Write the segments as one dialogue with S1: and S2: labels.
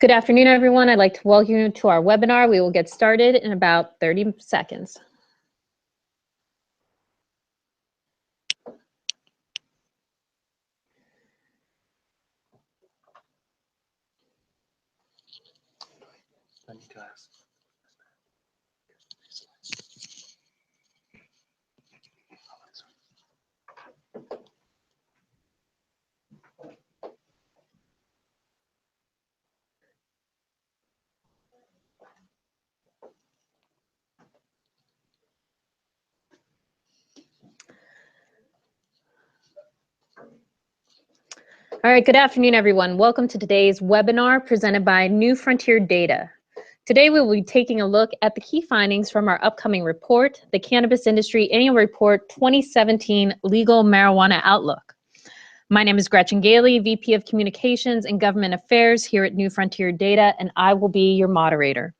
S1: Good afternoon, everyone. I'd like to welcome you to our webinar. We will get started in about 30 seconds. All right, good afternoon, everyone. Welcome to today's webinar presented by New Frontier Data. Today, we will be taking a look at the key findings from our upcoming report, the Cannabis Industry Annual Report 2017 Legal Marijuana Outlook. My name is Gretchen Gailey, VP of Communications and Government Affairs here at New Frontier Data, and I will be your moderator.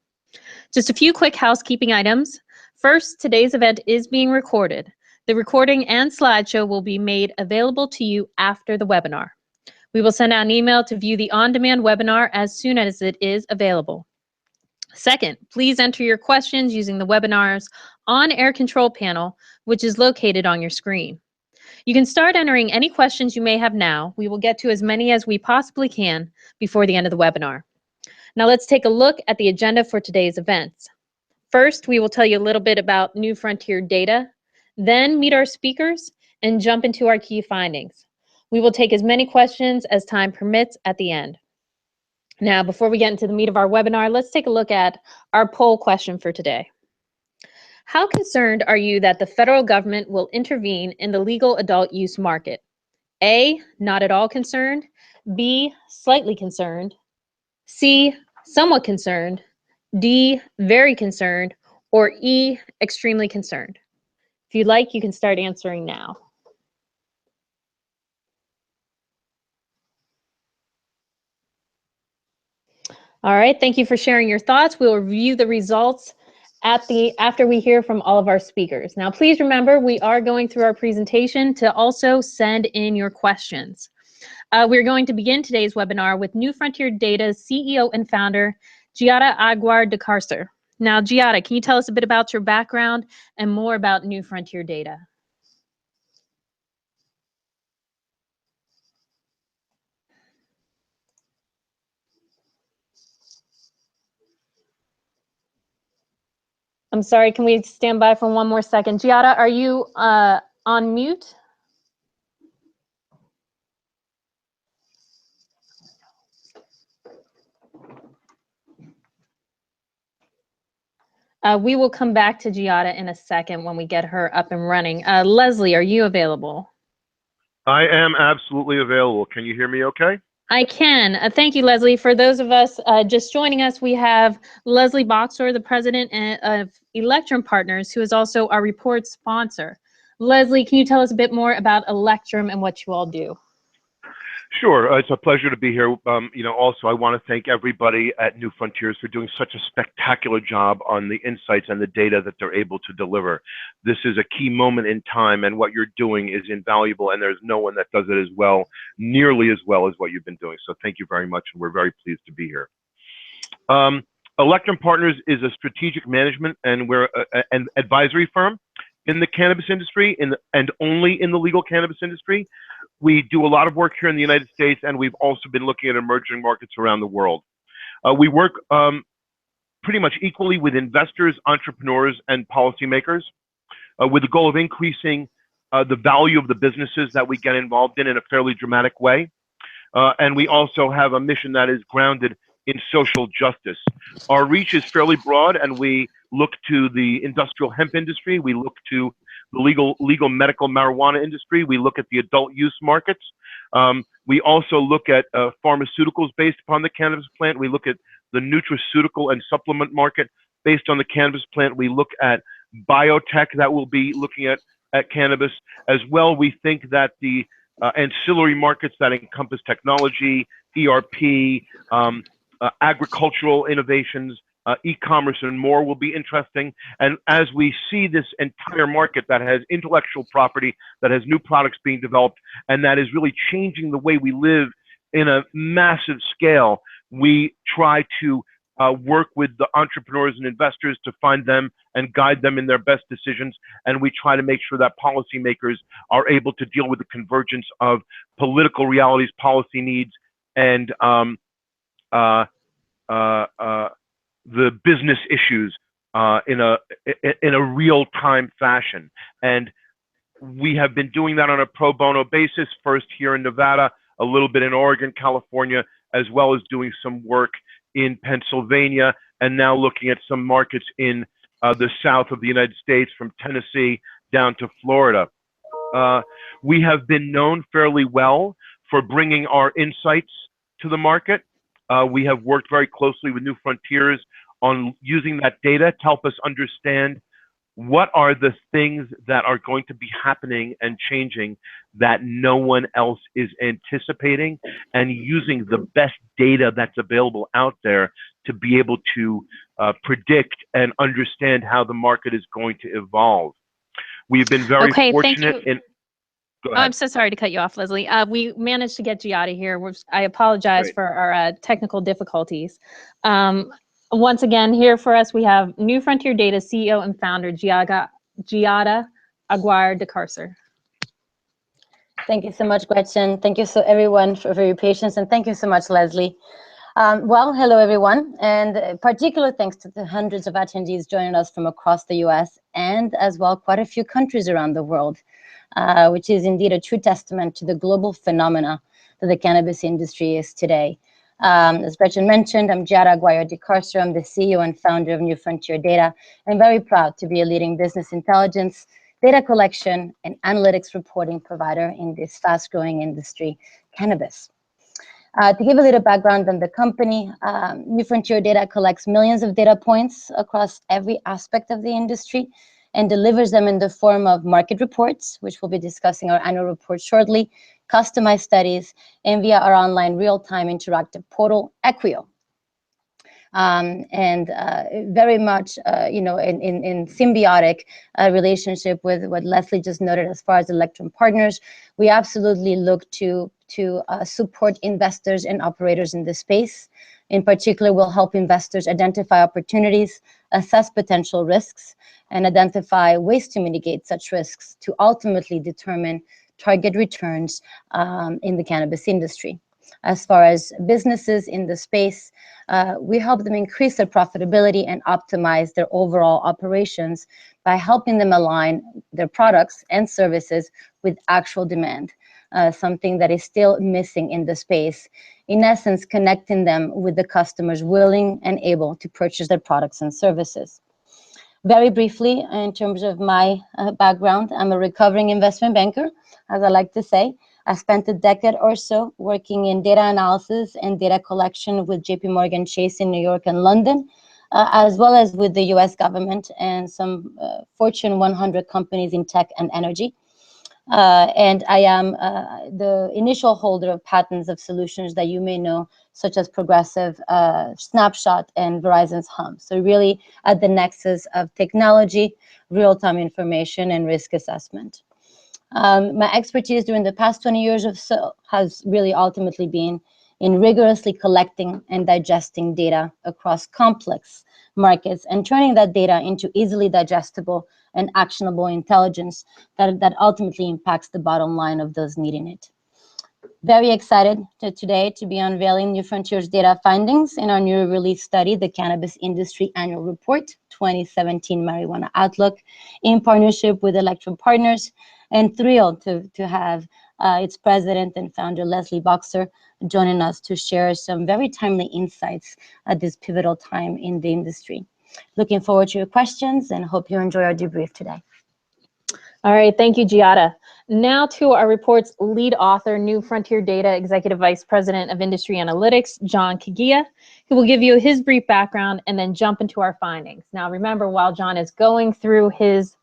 S1: Just a few quick housekeeping items. First, today's event is being recorded. The recording and slideshow will be made available to you after the webinar. We will send out an email to view the on-demand webinar as soon as it is available. Second, please enter your questions using the webinar's on-air control panel, which is located on your screen. You can start entering any questions you may have now. We will get to as many as we possibly can before the end of the webinar. Now let's take a look at the agenda for today's events. First, we will tell you a little bit about New Frontier Data, then meet our speakers and jump into our key findings. We will take as many questions as time permits at the end. Now, before we get into the meat of our webinar, let's take a look at our poll question for today. How concerned are you that the federal government will intervene in the legal adult use market? A, not at all concerned. B, slightly concerned. C, somewhat concerned. D, very concerned. Or E, extremely concerned. If you'd like, you can start answering now. All right, thank you for sharing your thoughts. We'll review the results after we hear from all of our speakers. Now, please remember, we are going through our presentation to also send in your questions. We're going to begin today's webinar with New Frontier Data's CEO and founder, Giada Aguiar de Carcer. Now, Giada, can you tell us a bit about your background and more about New Frontier Data? I'm sorry, can we stand by for one more second? Giada, are you on mute? We will come back to Giada in a second when we get her up and running. Leslie, are you available?
S2: I am absolutely available. Can you hear me okay?
S1: I can. Thank you, Leslie. For those of us just joining us, we have Leslie Boxer, the president of Electrum Partners, who is also our report sponsor. Leslie, can you tell us a bit more about Electrum and what you all do?
S2: Sure. It's a pleasure to be here. Also, I want to thank everybody at New Frontiers for doing such a spectacular job on the insights and the data that they're able to deliver. This is a key moment in time, and what you're doing is invaluable, and there's no one that does it as well, nearly as well as what you've been doing. So thank you very much, and we're very pleased to be here. Electrum Partners is a strategic management and we're an advisory firm in the cannabis industry and only in the legal cannabis industry. We do a lot of work here in the United States, and we've also been looking at emerging markets around the world. We work pretty much equally with investors, entrepreneurs, and policymakers with the goal of increasing the value of the businesses that we get involved in a fairly dramatic way. And we also have a mission that is grounded in social justice. Our reach is fairly broad, and we look to the industrial hemp industry. We look to the legal medical marijuana industry. We look at the adult use markets. We also look at pharmaceuticals based upon the cannabis plant. We look at the nutraceutical and supplement market based on the cannabis plant. We look at biotech that will be looking at cannabis as well. We think that the ancillary markets that encompass technology, ERP, agricultural innovations, e-commerce and more will be interesting. And as we see this entire market that has intellectual property, that has new products being developed, and that is really changing the way we live in a massive scale, We try to work with the entrepreneurs and investors to find them and guide them in their best decisions. And we try to make sure that policymakers are able to deal with the convergence of political realities, policy needs, and the business issues in a real-time fashion. And we have been doing that on a pro bono basis, first here in Nevada, a little bit in Oregon, California, as well as doing some work in Pennsylvania, and now looking at some markets in the south of the United States, from Tennessee down to Florida. We have been known fairly well for bringing our insights to the market. We have worked very closely with New Frontiers on using that data to help us understand what are the things that are going to be happening and changing that no one else is anticipating, and using the best data that's available out there to be able to predict and understand how the market is going to evolve. We've been very fortunate in... Go ahead.
S1: I'm so sorry to cut you off, Leslie. We managed to get Giada here. I apologize
S2: Great.
S1: for our technical difficulties. Once again, here for us, we have New Frontier Data CEO and founder, Giada Aguirre de Carcer.
S3: Thank you so much, Gretchen. Thank you so everyone for your patience, and thank you so much, Leslie. Well, hello everyone, and particular thanks to the hundreds of attendees joining us from across the US, and as well quite a few countries around the world, which is indeed a true testament to the global phenomena that the cannabis industry is today. As Gretchen mentioned, I'm Giada Aguirre de Carcer. I'm the CEO and founder of New Frontier Data. I'm very proud to be a leading business intelligence, data collection, and analytics reporting provider in this fast-growing industry, cannabis. To give a little background on the company, New Frontier Data collects millions of data points across every aspect of the industry and delivers them in the form of market reports, which we'll be discussing our annual report shortly, customized studies, and via our online real-time interactive portal, Equio. Very much, in symbiotic relationship with what Leslie just noted as far as Electrum Partners, we absolutely look to support investors and operators in this space. In particular, we'll help investors identify opportunities, assess potential risks, and identify ways to mitigate such risks to ultimately determine target returns in the cannabis industry. As far as businesses in the space, we help them increase their profitability and optimize their overall operations by helping them align their products and services with actual demand, something that is still missing in the space. In essence, connecting them with the customers willing and able to purchase their products and services. Very briefly, in terms of my background, I'm a recovering investment banker, as I like to say. I spent a decade or so working in data analysis and data collection with JPMorgan Chase in New York and London, as well as with the US government and some Fortune 100 companies in tech and energy. And I am the initial holder of patents of solutions that you may know, such as Progressive, Snapshot, and Verizon's Hum. So really at the nexus of technology, real-time information, and risk assessment. My expertise during the past 20 years or so has really ultimately been in rigorously collecting and digesting data across complex markets and turning that data into easily digestible and actionable intelligence that ultimately impacts the bottom line of those needing it. Very excited today to be unveiling New Frontier's data findings in our newly released study, the Cannabis Industry Annual Report 2017 Marijuana Outlook, in partnership with Electrum Partners, and thrilled to have its president and founder, Leslie Boxer, joining us to share some very timely insights at this pivotal time in the industry. Looking forward to your questions and hope you enjoy our debrief today.
S1: All right, thank you, Giada. Now to our report's lead author, New Frontier Data Executive Vice President of Industry Analytics, John Kagia, who will give you his brief background and then jump into our findings. Now, remember, while John is going through his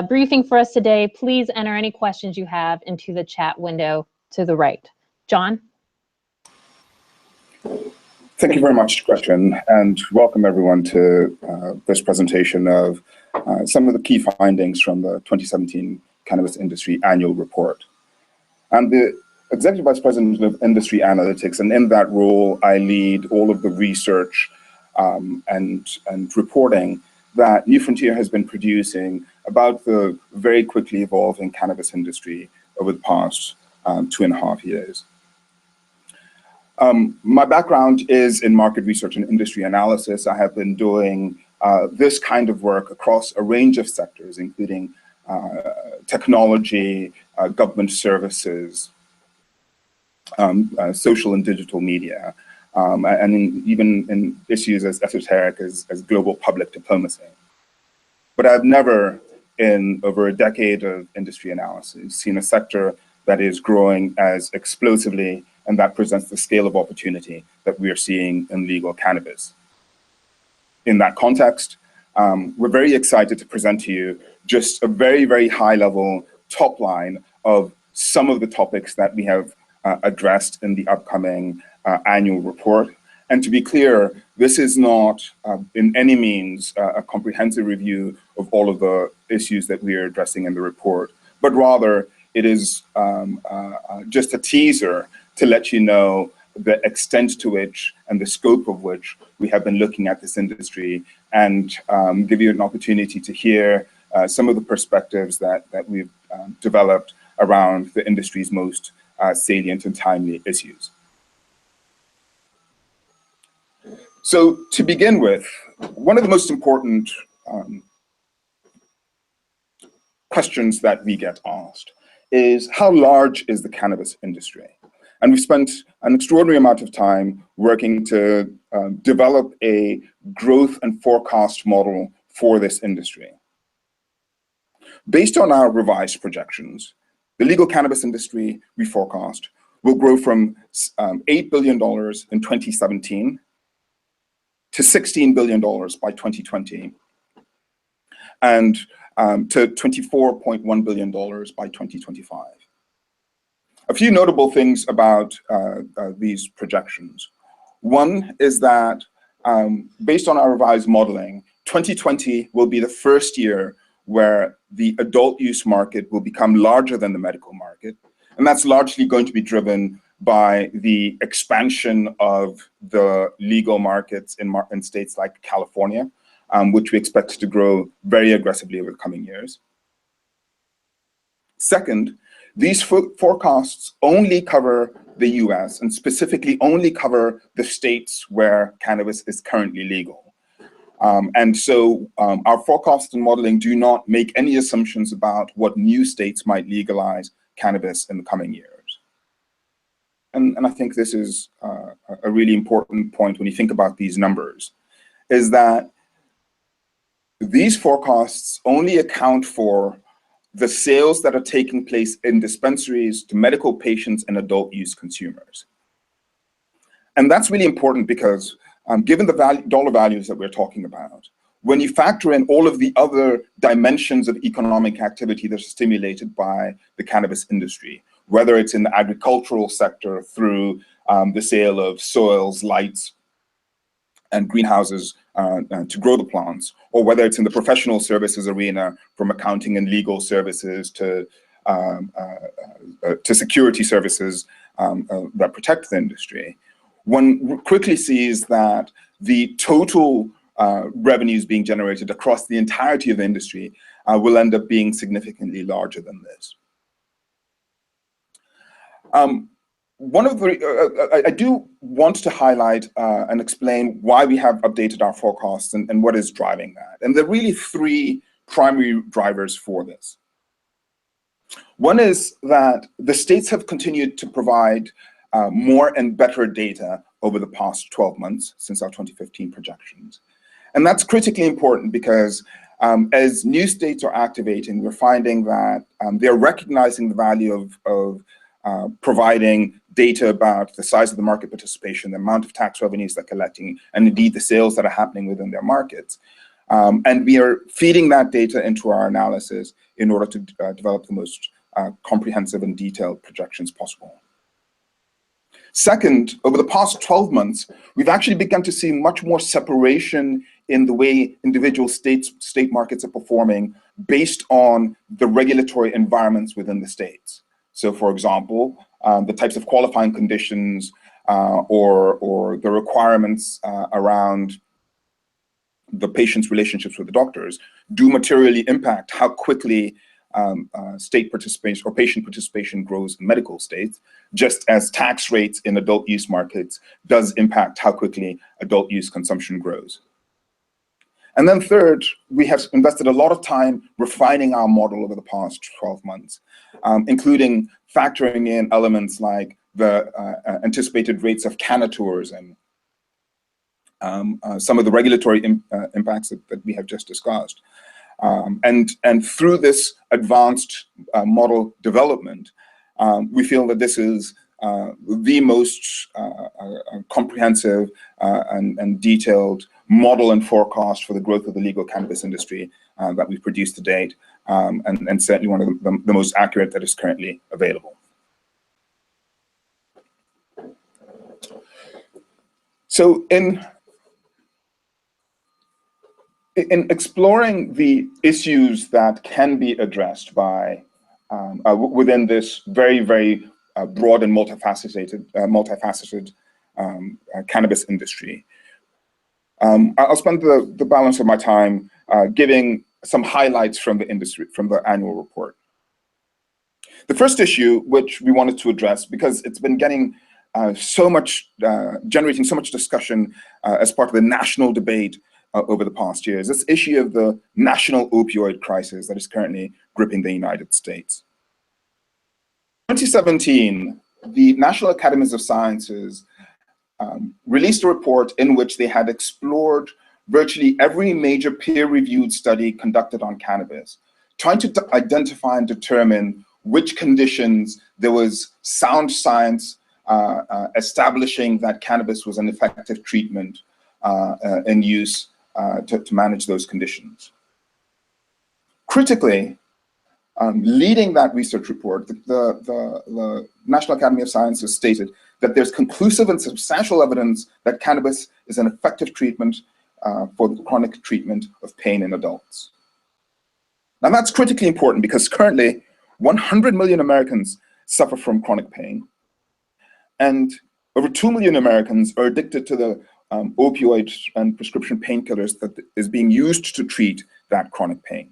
S1: briefing for us today, please enter any questions you have into the chat window to the right. John?
S4: Thank you very much, Gretchen, and welcome everyone to this presentation of some of the key findings from the 2017 Cannabis Industry Annual Report. And the Executive Vice President of Industry Analytics, and in that role, I lead all of the research and reporting that New Frontier has been producing about the very quickly evolving cannabis industry over the past 2.5 years. My background is in market research and industry analysis. I have been doing this kind of work across a range of sectors, including technology, government services, social and digital media, and even in issues as esoteric as global public diplomacy. But I've never, in over a decade of industry analysis, seen a sector that is growing as explosively and that presents the scale of opportunity that we are seeing in legal cannabis. In that context, we're very excited to present to you just a very, very high level top line of some of the topics that we have addressed in the upcoming annual report. And to be clear, this is not in any means a comprehensive review of all of the issues that we are addressing in the report, but rather it is just a teaser to let you know the extent to which and the scope of which we have been looking at this industry, and give you an opportunity to hear some of the perspectives that we've developed around the industry's most salient and timely issues. So to begin with, one of the most important questions that we get asked is, how large is the cannabis industry? And we've spent an extraordinary amount of time working to develop a growth and forecast model for this industry. Based on our revised projections, the legal cannabis industry, we forecast, will grow from $8 billion in 2017 to $16 billion by 2020, and to $24.1 billion by 2025. A few notable things about these projections. One is that based on our revised modeling, 2020 will be the first year where the adult use market will become larger than the medical market. And that's largely going to be driven by the expansion of the legal markets in states like California, which we expect to grow very aggressively over the coming years. Second, these forecasts only cover the US, and specifically only cover the states where cannabis is currently legal. And so our forecasts and modeling do not make any assumptions about what new states might legalize cannabis in the coming years. And I think this is a really important point when you think about these numbers, is that these forecasts only account for the sales that are taking place in dispensaries to medical patients and adult use consumers. And that's really important because given the dollar values that we're talking about, when you factor in all of the other dimensions of economic activity that are stimulated by the cannabis industry, whether it's in the agricultural sector through the sale of soils, lights, and greenhouses to grow the plants, or whether it's in the professional services arena from accounting and legal services to security services that protect the industry, one quickly sees that the total revenues being generated across the entirety of the industry will end up being significantly larger than this. I do want to highlight and explain why we have updated our forecasts and what is driving that. And there are really three primary drivers for this. One is that the states have continued to provide more and better data over the past 12 months since our 2015 projections. And that's critically important because as new states are activating, we're finding that they're recognizing the value of providing data about the size of the market participation, the amount of tax revenues they're collecting, and indeed the sales that are happening within their markets. And we are feeding that data into our analysis in order to develop the most comprehensive and detailed projections possible. Second, over the past 12 months, we've actually begun to see much more separation in the way individual state markets are performing based on the regulatory environments within the states. So for example, the types of qualifying conditions or the requirements around the patient's relationships with the doctors do materially impact how quickly state participation or patient participation grows in medical states, just as tax rates in adult use markets does impact how quickly adult use consumption grows. And then third, we have invested a lot of time refining our model over the past 12 months, including factoring in elements like the anticipated rates of canators and some of the regulatory impacts that we have just discussed. And through this advanced model development, we feel that this is the most comprehensive and detailed model and forecast for the growth of the legal cannabis industry that we've produced to date, and certainly one of the most accurate that is currently available. So in exploring the issues that can be addressed by within this very, very broad and multifaceted cannabis industry, I'll spend the balance of my time giving some highlights from the industry, from the annual report. The first issue, which we wanted to address, because it's been getting generating so much discussion as part of the national debate over the past years, this issue of the national opioid crisis that is currently gripping the United States. In 2017, the National Academies of Sciences released a report in which they had explored virtually every major peer-reviewed study conducted on cannabis, trying to identify and determine which conditions there was sound science establishing that cannabis was an effective treatment in use to manage those conditions. Critically, leading that research report, the National Academy of Sciences stated that there's conclusive and substantial evidence that cannabis is an effective treatment for the chronic treatment of pain in adults. Now that's critically important because currently 100 million Americans suffer from chronic pain, and over 2 million Americans are addicted to the opioids and prescription painkillers that is being used to treat that chronic pain.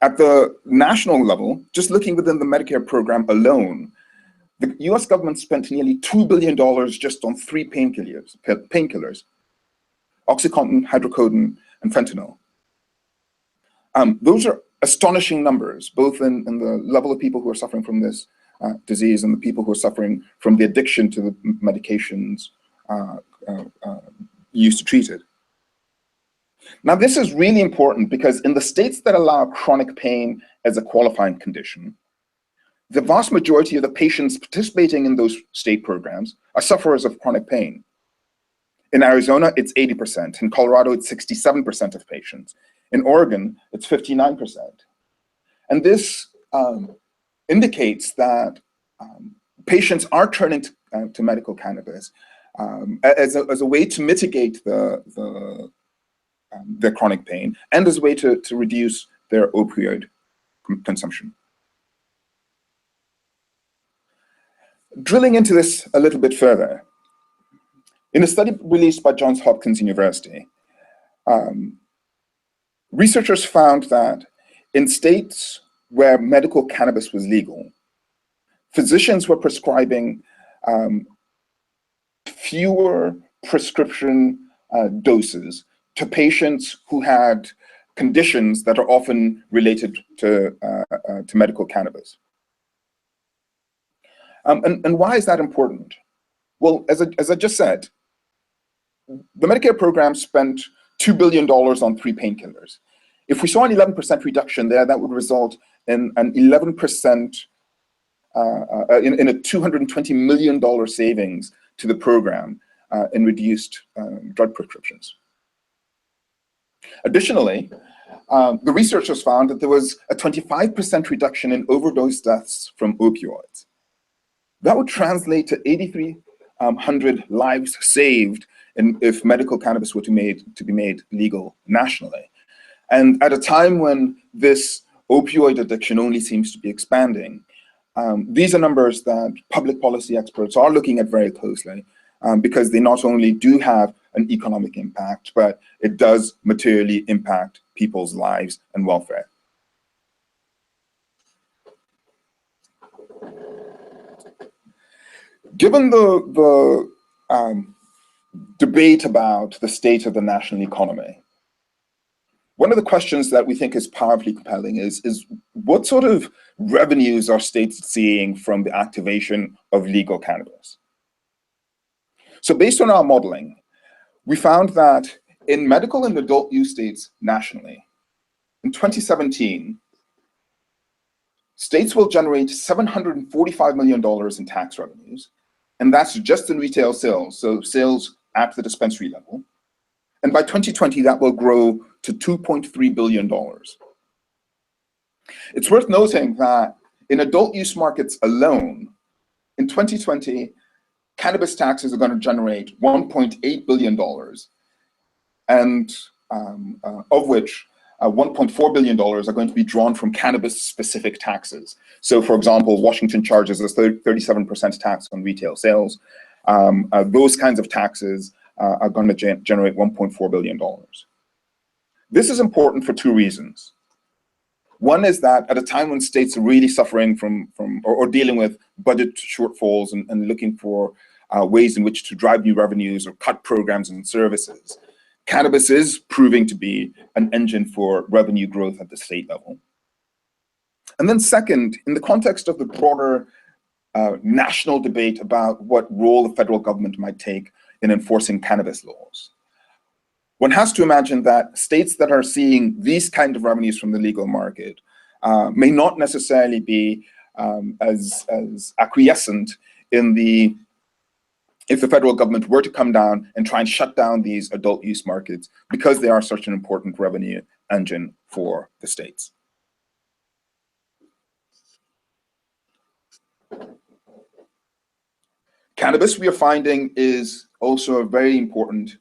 S4: At the national level, just looking within the Medicare program alone, the US government spent nearly $2 billion just on 3 painkillers, OxyContin, hydrocodone, and fentanyl. Those are astonishing numbers, both in the level of people who are suffering from this disease and the people who are suffering from the addiction to the medications used to treat it. Now, this is really important because in the states that allow chronic pain as a qualifying condition, the vast majority of the patients participating in those state programs are sufferers of chronic pain. In Arizona, it's 80%. In Colorado, it's 67% of patients. In Oregon, it's 59%. And this indicates that patients are turning to medical cannabis as a way to mitigate their chronic pain and as a way to reduce their opioid consumption. Drilling into this a little bit further, in a study released by Johns Hopkins University, researchers found that in states where medical cannabis was legal, physicians were prescribing fewer prescription doses to patients who had conditions that are often related to medical cannabis. And why is that important? Well, as I just said, the Medicare program spent $2 billion on 3 painkillers. If we saw an 11% reduction there, that would result in an 11%, in a $220 million savings to the program in reduced drug prescriptions. Additionally, the researchers found that there was a 25% reduction in overdose deaths from opioids. That would translate to 8,300 lives saved if medical cannabis were to be made legal nationally. And at a time when this opioid addiction only seems to be expanding, these are numbers that public policy experts are looking at very closely because they not only do have an economic impact, but it does materially impact people's lives and welfare. Given the debate about the state of the national economy, one of the questions that we think is powerfully compelling is what sort of revenues are states seeing from the activation of legal cannabis? So based on our modeling, we found that in medical and adult use states nationally, in 2017, states will generate $745 million in tax revenues, and that's just in retail sales, so sales at the dispensary level. And by 2020, that will grow to $2.3 billion. It's worth noting that in adult use markets alone, in 2020, cannabis taxes are going to generate $1.8 billion, and of which $1.4 billion are going to be drawn from cannabis-specific taxes. So, for example, Washington charges a 37% tax on retail sales. Those kinds of taxes are going to generate $1.4 billion. This is important for two reasons. One is that at a time when states are really suffering from or dealing with budget shortfalls and looking for ways in which to drive new revenues or cut programs and services, cannabis is proving to be an engine for revenue growth at the state level. And then second, in the context of the broader national debate about what role the federal government might take in enforcing cannabis laws, one has to imagine that states that are seeing these kind of revenues from the legal market may not necessarily be as acquiescent in if the federal government were to come down and try and shut down these adult use markets because they are such an important revenue engine for the states. Cannabis, we are finding, is also a very important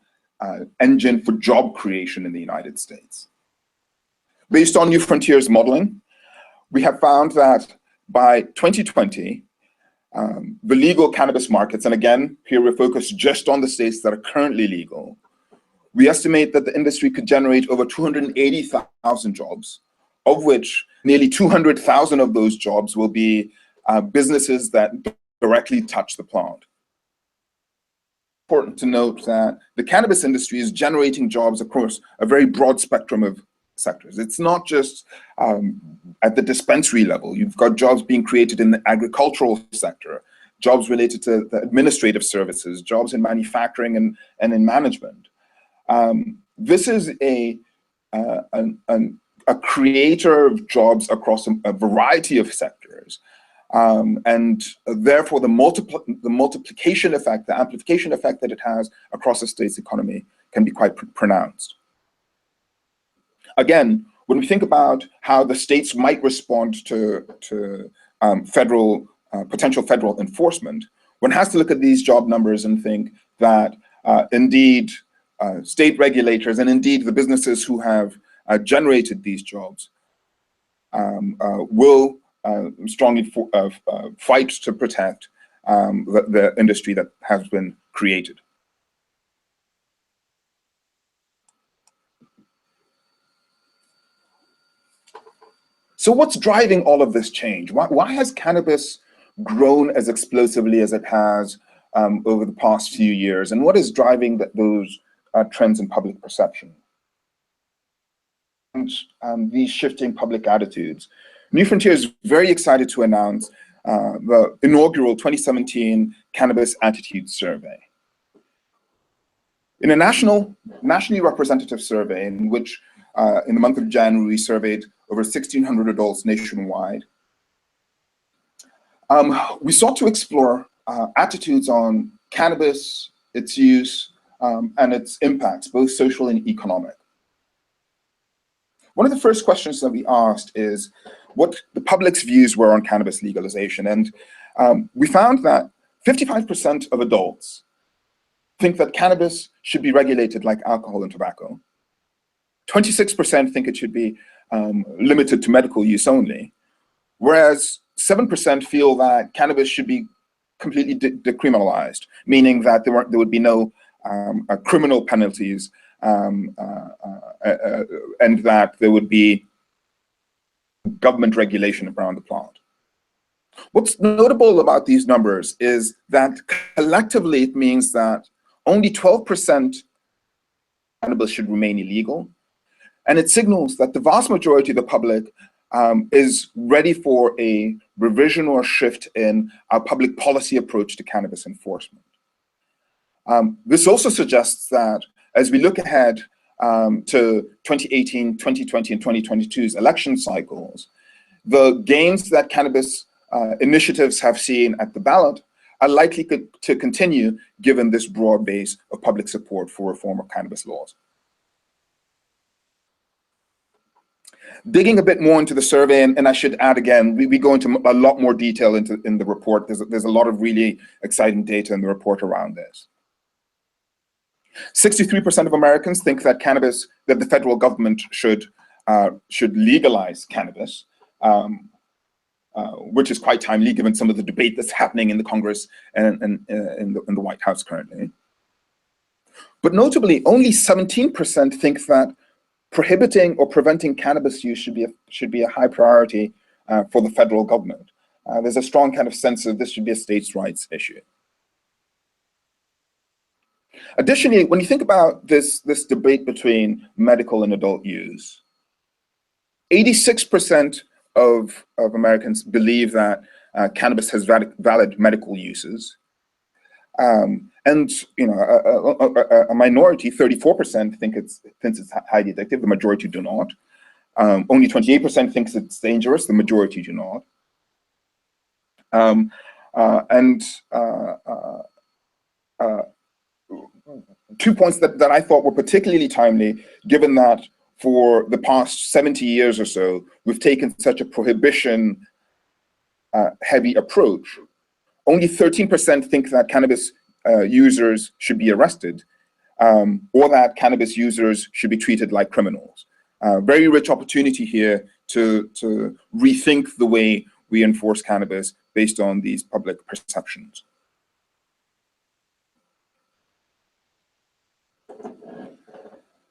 S4: engine for job creation in the United States. Based on New Frontiers modeling, we have found that by 2020, the legal cannabis markets, and again, here we're focused just on the states that are currently legal, we estimate that the industry could generate over 280,000 jobs, of which nearly 200,000 of those jobs will be businesses that directly touch the plant. Important to note that the cannabis industry is generating jobs across a very broad spectrum of sectors. It's not just at the dispensary level. You've got jobs being created in the agricultural sector, jobs related to the administrative services, jobs in manufacturing and in management. This is a creator of jobs across a variety of sectors. And therefore, the multiplication effect, the amplification effect that it has across a state's economy can be quite pronounced. Again, when we think about how the states might respond to potential federal enforcement, one has to look at these job numbers and think that indeed state regulators and indeed the businesses who have generated these jobs will strongly fight to protect the industry that has been created. So what's driving all of this change? Why has cannabis grown as explosively as it has over the past few years? And what is driving those trends in public perception? And these shifting public attitudes. New Frontier is very excited to announce the inaugural 2017 Cannabis Attitude Survey. In a nationally representative survey in which in the month of January we surveyed over 1,600 adults nationwide, we sought to explore attitudes on cannabis, its use, and its impacts, both social and economic. One of the first questions that we asked is what the public's views were on cannabis legalization. And we found that 55% of adults think that cannabis should be regulated like alcohol and tobacco. 26% think it should be limited to medical use only, whereas 7% feel that cannabis should be completely decriminalized, meaning that there would be no criminal penalties, and that there would be government regulation around the plant. What's notable about these numbers is that collectively it means that only 12% cannabis should remain illegal, and it signals that the vast majority of the public is ready for a revision or shift in our public policy approach to cannabis enforcement. This also suggests that as we look ahead to 2018, 2020, and 2022's election cycles, the gains that cannabis initiatives have seen at the ballot are likely to continue given this broad base of public support for reform of cannabis laws. Digging a bit more into the survey, and I should add again, we go into a lot more detail in the report. There's a lot of really exciting data in the report around this. 63% of Americans think that the federal government should legalize cannabis, which is quite timely given some of the debate that's happening in the Congress and in the White House currently. But notably, only 17% think that prohibiting or preventing cannabis use should be a high priority for the federal government. There's a strong kind of sense of this should be a states' rights issue. Additionally, when you think about this debate between medical and adult use, 86% of Americans believe that cannabis has valid medical uses. And a minority, 34%, thinks it's highly addictive. The majority do not. Only 28% thinks it's dangerous. The majority do not. Two points that I thought were particularly timely, given that for the past 70 years or so, we've taken such a prohibition heavy approach. Only 13% think that cannabis users should be arrested, or that cannabis users should be treated like criminals. Very rich opportunity here to rethink the way we enforce cannabis based on these public perceptions.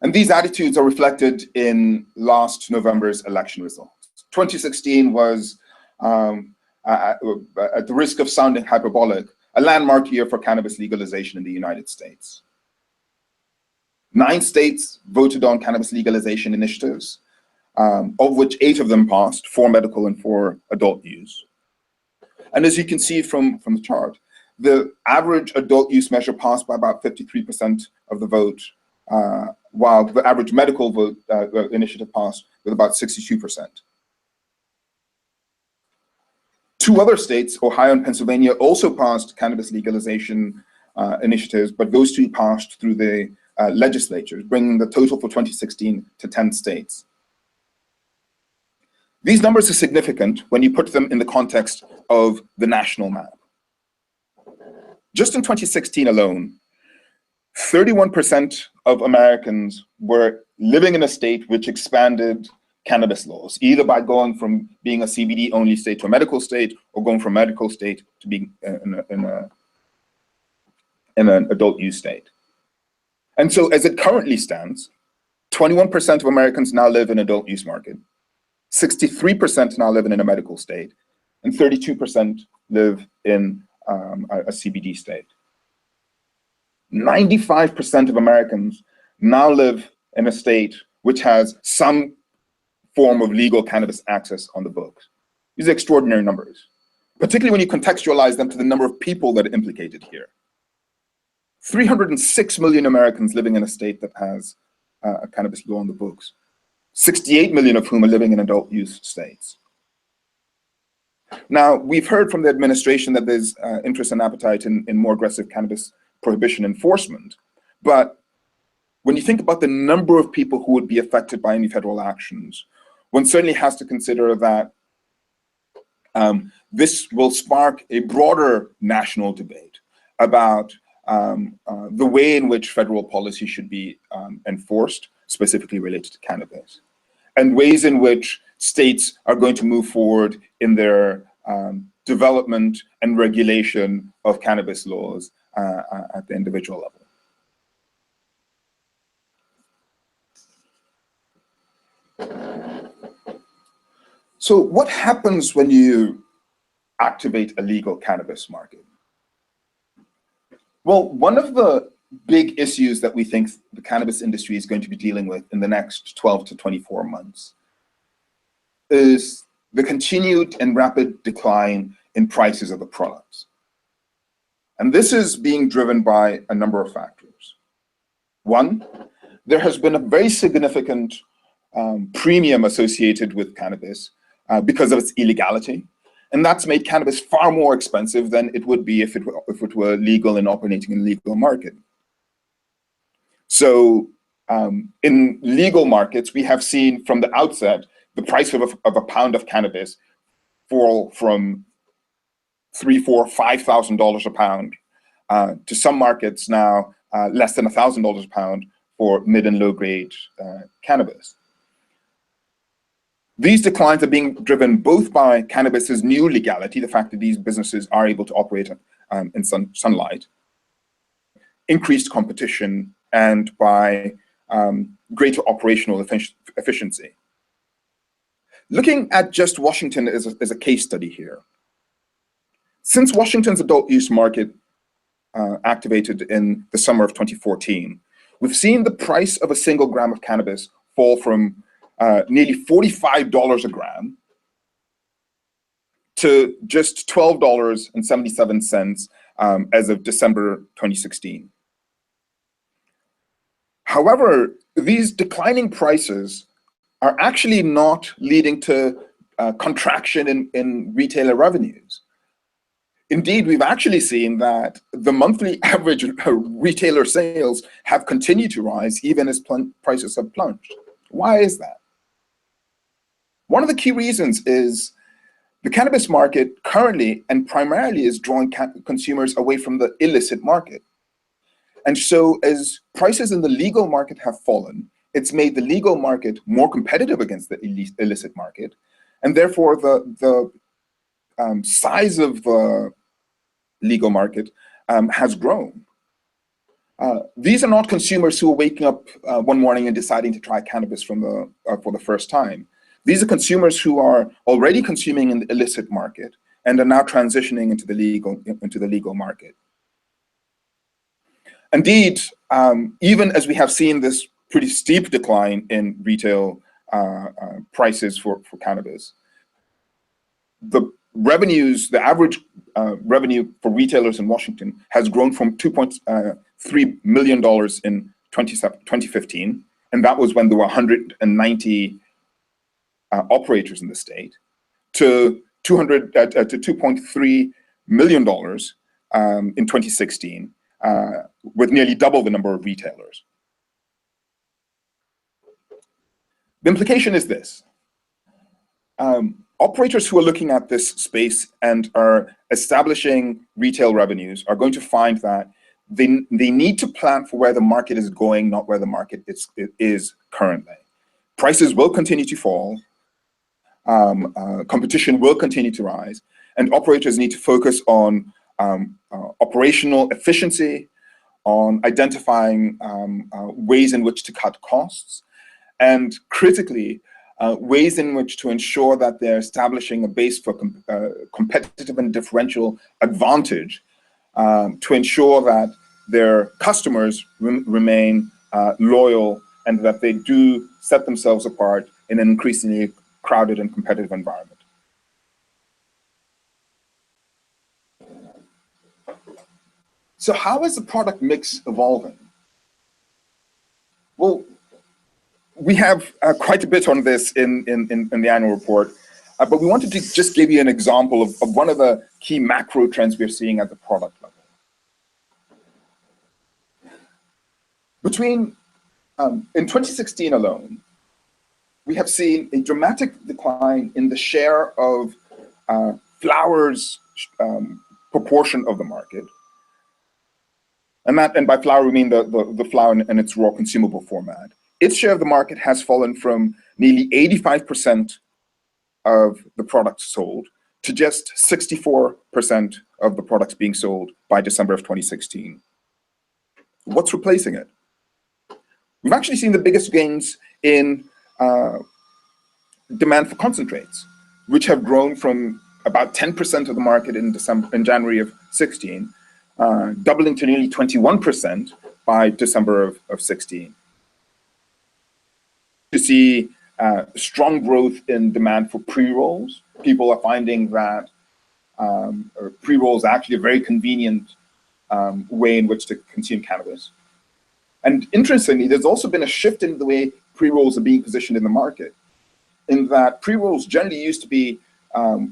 S4: And these attitudes are reflected in last November's election results. 2016 was, at the risk of sounding hyperbolic, a landmark year for cannabis legalization in the United States. 9 states voted on cannabis legalization initiatives, of which 8 of them passed, 4 medical and 4 adult use. And as you can see from the chart, the average adult use measure passed by about 53% of the vote, while the average medical vote initiative passed with about 62%. 2 other states, Ohio and Pennsylvania, also passed cannabis legalization initiatives, but those 2 passed through the legislatures, bringing the total for 2016 to 10 states. These numbers are significant when you put them in the context of the national map. Just in 2016 alone, 31% of Americans were living in a state which expanded cannabis laws, either by going from being a CBD-only state to a medical state, or going from a medical state to being in an adult use state. And so as it currently stands, 21% of Americans now live in adult use market, 63% now live in a medical state, and 32% live in a CBD state. 95% of Americans now live in a state which has some form of legal cannabis access on the books. These are extraordinary numbers, particularly when you contextualize them to the number of people that are implicated here. 306 million Americans living in a state that has a cannabis law on the books, 68 million of whom are living in adult use states. Now, we've heard from the administration that there's interest and appetite in more aggressive cannabis prohibition enforcement, but when you think about the number of people who would be affected by any federal actions, one certainly has to consider that this will spark a broader national debate about the way in which federal policy should be enforced, specifically related to cannabis, and ways in which states are going to move forward in their development and regulation of cannabis laws at the individual level. So what happens when you activate a legal cannabis market? Well, one of the big issues that we think the cannabis industry is going to be dealing with in the next 12 to 24 months is the continued and rapid decline in prices of the products. And this is being driven by a number of factors. One, there has been a very significant premium associated with cannabis because of its illegality. And that's made cannabis far more expensive than it would be if it were legal and operating in a legal market. So in legal markets, we have seen from the outset the price of a pound of cannabis fall from $3,000, $4,000, $5,000 a pound to some markets now less than $1,000 a pound for mid and low grade cannabis. These declines are being driven both by cannabis's new legality, the fact that these businesses are able to operate in sunlight, increased competition, and by greater operational efficiency. Looking at just Washington as a case study here, since Washington's adult use market activated in the summer of 2014, we've seen the price of a single gram of cannabis fall from nearly $45 a gram to just $12.77 as of December 2016. However, these declining prices are actually not leading to contraction in retailer revenues. Indeed, we've actually seen that the monthly average retailer sales have continued to rise even as prices have plunged. Why is that? One of the key reasons is the cannabis market currently and primarily is drawing consumers away from the illicit market. And so as prices in the legal market have fallen, it's made the legal market more competitive against the illicit market. And therefore the size of the legal market has grown. These are not consumers who are waking up one morning and deciding to try cannabis for the first time. These are consumers who are already consuming in the illicit market and are now transitioning into the legal market. Indeed, even as we have seen this pretty steep decline in retail prices for cannabis, the revenues, the average revenue for retailers in Washington has grown from $2.3 million in 2015, and that was when there were 190 operators in the state, to $2.3 million in 2016, with nearly double the number of retailers. The implication is this. Operators who are looking at this space and are establishing retail revenues are going to find that they need to plan for where the market is going, not where the market is currently. Prices will continue to fall. Competition will continue to rise, and operators need to focus on operational efficiency, on identifying ways in which to cut costs, and critically, ways in which to ensure that they're establishing a base for competitive and differential advantage to ensure that their customers remain loyal and that they do set themselves apart in an increasingly crowded and competitive environment. So how is the product mix evolving? Well, we have quite a bit on this in the annual report, but we wanted to just give you an example of one of the key macro trends we're seeing at the product level. In 2016 alone, we have seen a dramatic decline in the share of flower's proportion of the market. And by flower, we mean the flower in its raw consumable format. Its share of the market has fallen from nearly 85% of the products sold to just 64% of the products being sold by December of 2016. What's replacing it? We've actually seen the biggest gains in demand for concentrates, which have grown from about 10% of the market in January of 16, doubling to nearly 21% by December of 16. To see strong growth in demand for pre-rolls. People are finding that pre-rolls are actually a very convenient way in which to consume cannabis. And interestingly, there's also been a shift in the way pre-rolls are being positioned in the market, in that pre-rolls generally used to be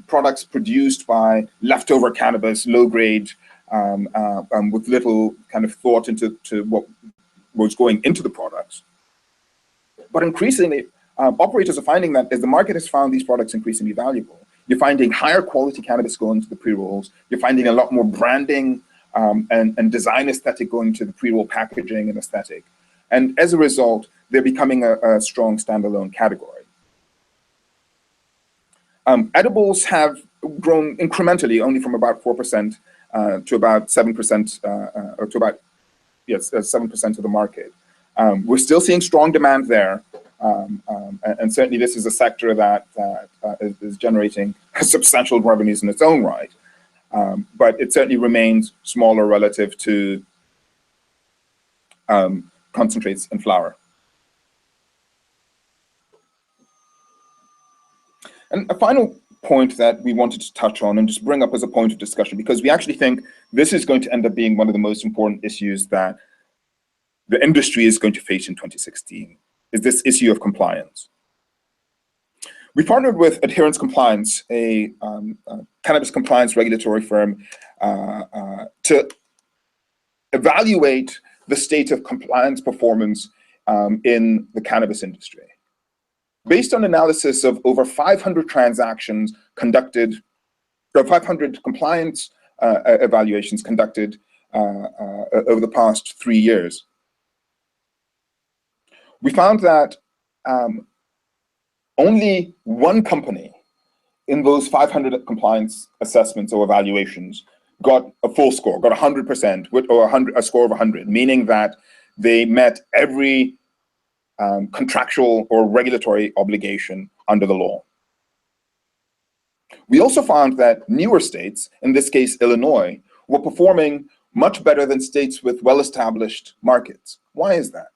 S4: products produced by leftover cannabis, low grade, with little kind of thought into what was going into the products. But increasingly, operators are finding that as the market has found these products increasingly valuable, you're finding higher quality cannabis going to the pre-rolls, you're finding a lot more branding and design aesthetic going to the pre-roll packaging and aesthetic. And as a result, they're becoming a strong standalone category. Edibles have grown incrementally, only from about 4% to about 7%, or to about 7% of the market. We're still seeing strong demand there, and certainly this is a sector that is generating substantial revenues in its own right. But it certainly remains smaller relative to concentrates and flower. And a final point that we wanted to touch on and just bring up as a point of discussion, because we actually think this is going to end up being one of the most important issues that the industry is going to face in 2016, is this issue of compliance. We partnered with Adherence Compliance, a cannabis compliance regulatory firm, to evaluate the state of compliance performance in the cannabis industry. Based on analysis of over 500 transactions conducted, or 500 compliance evaluations conducted over the past 3 years, we found that only one company in those 500 compliance assessments or evaluations got a full score, got 100%, or a score of 100, meaning that they met every contractual or regulatory obligation under the law. We also found that newer states, in this case Illinois, were performing much better than states with well-established markets. Why is that?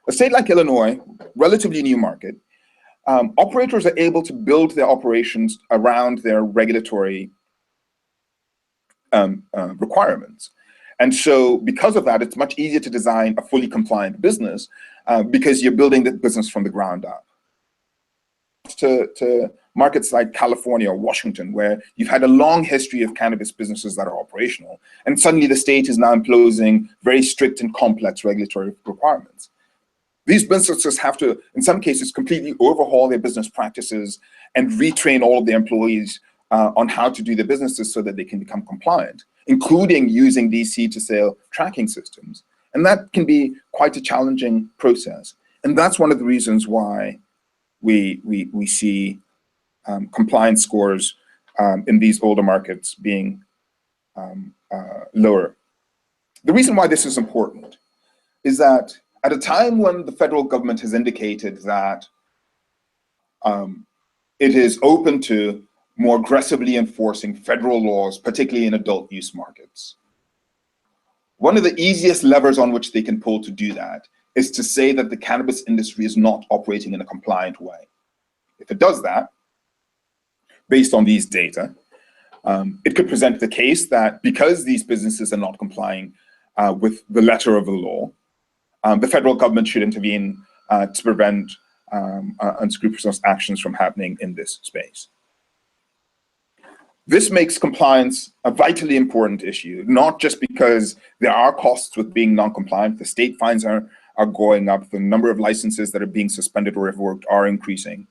S4: A state like Illinois, relatively new market, operators are able to build their operations around their regulatory requirements. And so because of that, it's much easier to design a fully compliant business because you're building the business from the ground up. To markets like California or Washington, where you've had a long history of cannabis businesses that are operational, and suddenly the state is now imposing very strict and complex regulatory requirements. These businesses have to, in some cases, completely overhaul their business practices and retrain all of their employees on how to do their businesses so that they can become compliant, including using these seed-to-sale tracking systems. And that can be quite a challenging process. And that's one of the reasons why we see compliance scores in these older markets being lower. The reason why this is important is that at a time when the federal government has indicated that it is open to more aggressively enforcing federal laws, particularly in adult use markets, one of the easiest levers on which they can pull to do that is to say that the cannabis industry is not operating in a compliant way. If it does that, based on these data, it could present the case that because these businesses are not complying with the letter of the law, the federal government should intervene to prevent unscrupulous actions from happening in this space. This makes compliance a vitally important issue, not just because there are costs with being non-compliant. The state fines are going up, the number of licenses that are being suspended or revoked are increasing,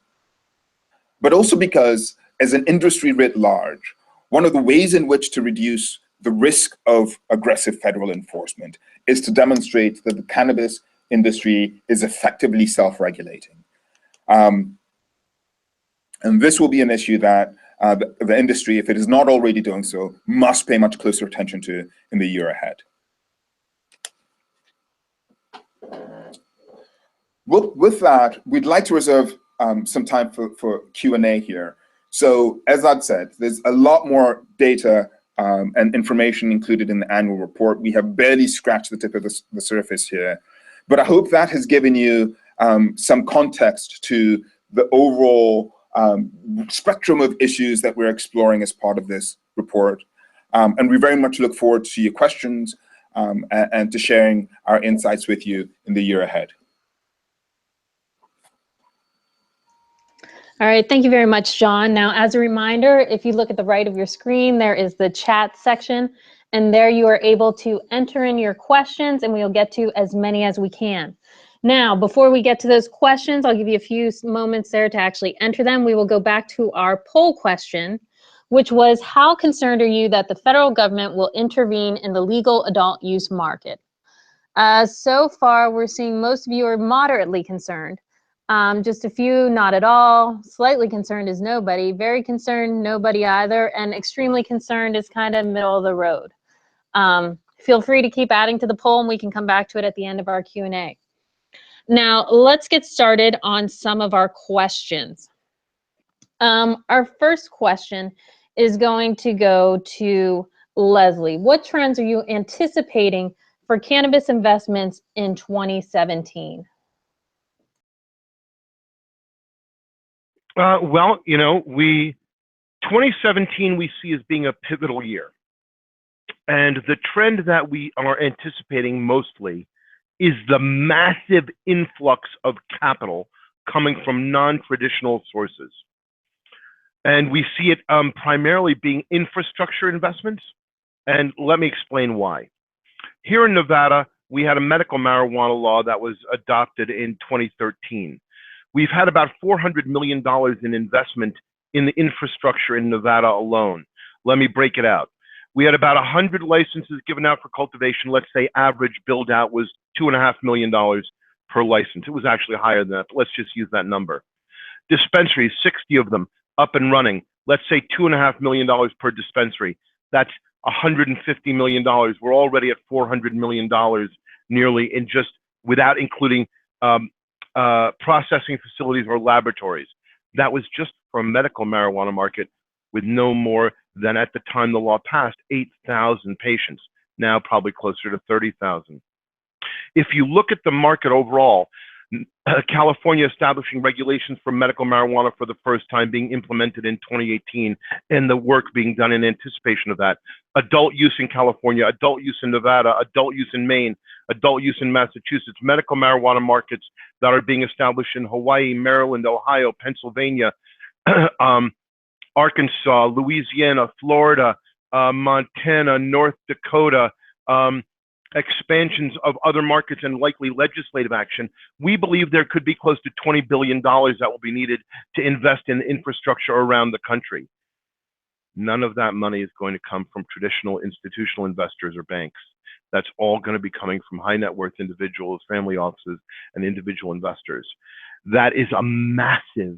S4: but also because, as an industry writ large, one of the ways in which to reduce the risk of aggressive federal enforcement is to demonstrate that the cannabis industry is effectively self-regulating. And this will be an issue that the industry, if it is not already doing so, must pay much closer attention to in the year ahead. With that, we'd like to reserve some time for Q&A here. So as I'd said, there's a lot more data and information included in the annual report. We have barely scratched the tip of the surface here, but I hope that has given you some context to the overall spectrum of issues that we're exploring as part of this report. And we very much look forward to your questions and to sharing our insights with you in the year ahead.
S1: All right, thank you very much, John. Now, as a reminder, if you look at the right of your screen, there is the chat section, and there you are able to enter in your questions, and we'll get to as many as we can. Now, before we get to those questions, I'll give you a few moments there to actually enter them. We will go back to our poll question, which was, how concerned are you that the federal government will intervene in the legal adult use market? So far, we're seeing most of you are moderately concerned. Just a few, not at all. Slightly concerned is nobody. Very concerned, nobody either. And extremely concerned is kind of middle of the road. Feel free to keep adding to the poll, and we can come back to it at the end of our Q&A. Now, let's get started on some of our questions. Our first question is going to go to Leslie. What trends are you anticipating for cannabis investments in 2017?
S2: Well, you know, 2017 we see as being a pivotal year. And the trend that we are anticipating mostly is the massive influx of capital coming from non-traditional sources. And we see it primarily being infrastructure investments. And let me explain why. Here in Nevada, we had a medical marijuana law that was adopted in 2013. We've had about $400 million in investment in the infrastructure in Nevada alone. Let me break it out. We had about 100 licenses given out for cultivation. Let's say average build out was $2.5 million per license. It was actually higher than that, but let's just use that number. Dispensaries, 60 of them up and running. Let's say $2.5 million per dispensary. That's $150 million. We're already at $400 million nearly, in just without including processing facilities or laboratories. That was just for a medical marijuana market with no more than, at the time the law passed, 8,000 patients. Now probably closer to 30,000. If you look at the market overall, California establishing regulations for medical marijuana for the first time being implemented in 2018, and the work being done in anticipation of that. Adult use in California, adult use in Nevada, adult use in Maine, adult use in Massachusetts, medical marijuana markets that are being established in Hawaii, Maryland, Ohio, Pennsylvania, Arkansas, Louisiana, Florida, Montana, North Dakota, expansions of other markets and likely legislative action. We believe there could be close to $20 billion that will be needed to invest in infrastructure around the country. None of that money is going to come from traditional institutional investors or banks. That's all going to be coming from high net worth individuals, family offices, and individual investors. That is a massive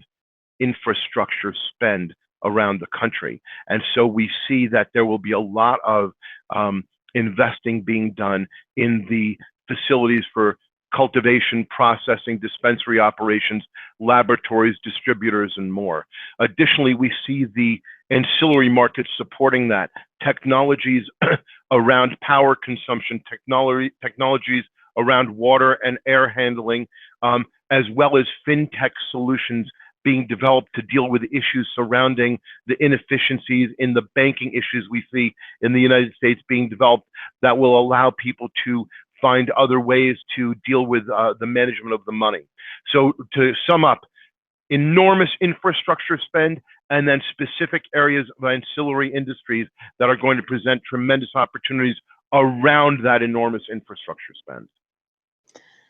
S2: infrastructure spend around the country. And so we see that there will be a lot of investing being done in the facilities for cultivation, processing, dispensary operations, laboratories, distributors, and more. Additionally, we see the ancillary markets supporting that. Technologies around power consumption, technologies around water and air handling, as well as fintech solutions being developed to deal with issues surrounding the inefficiencies in the banking issues we see in the United States being developed that will allow people to find other ways to deal with the management of the money. So to sum up, enormous infrastructure spend, and then specific areas of ancillary industries that are going to present tremendous opportunities around that enormous infrastructure spend.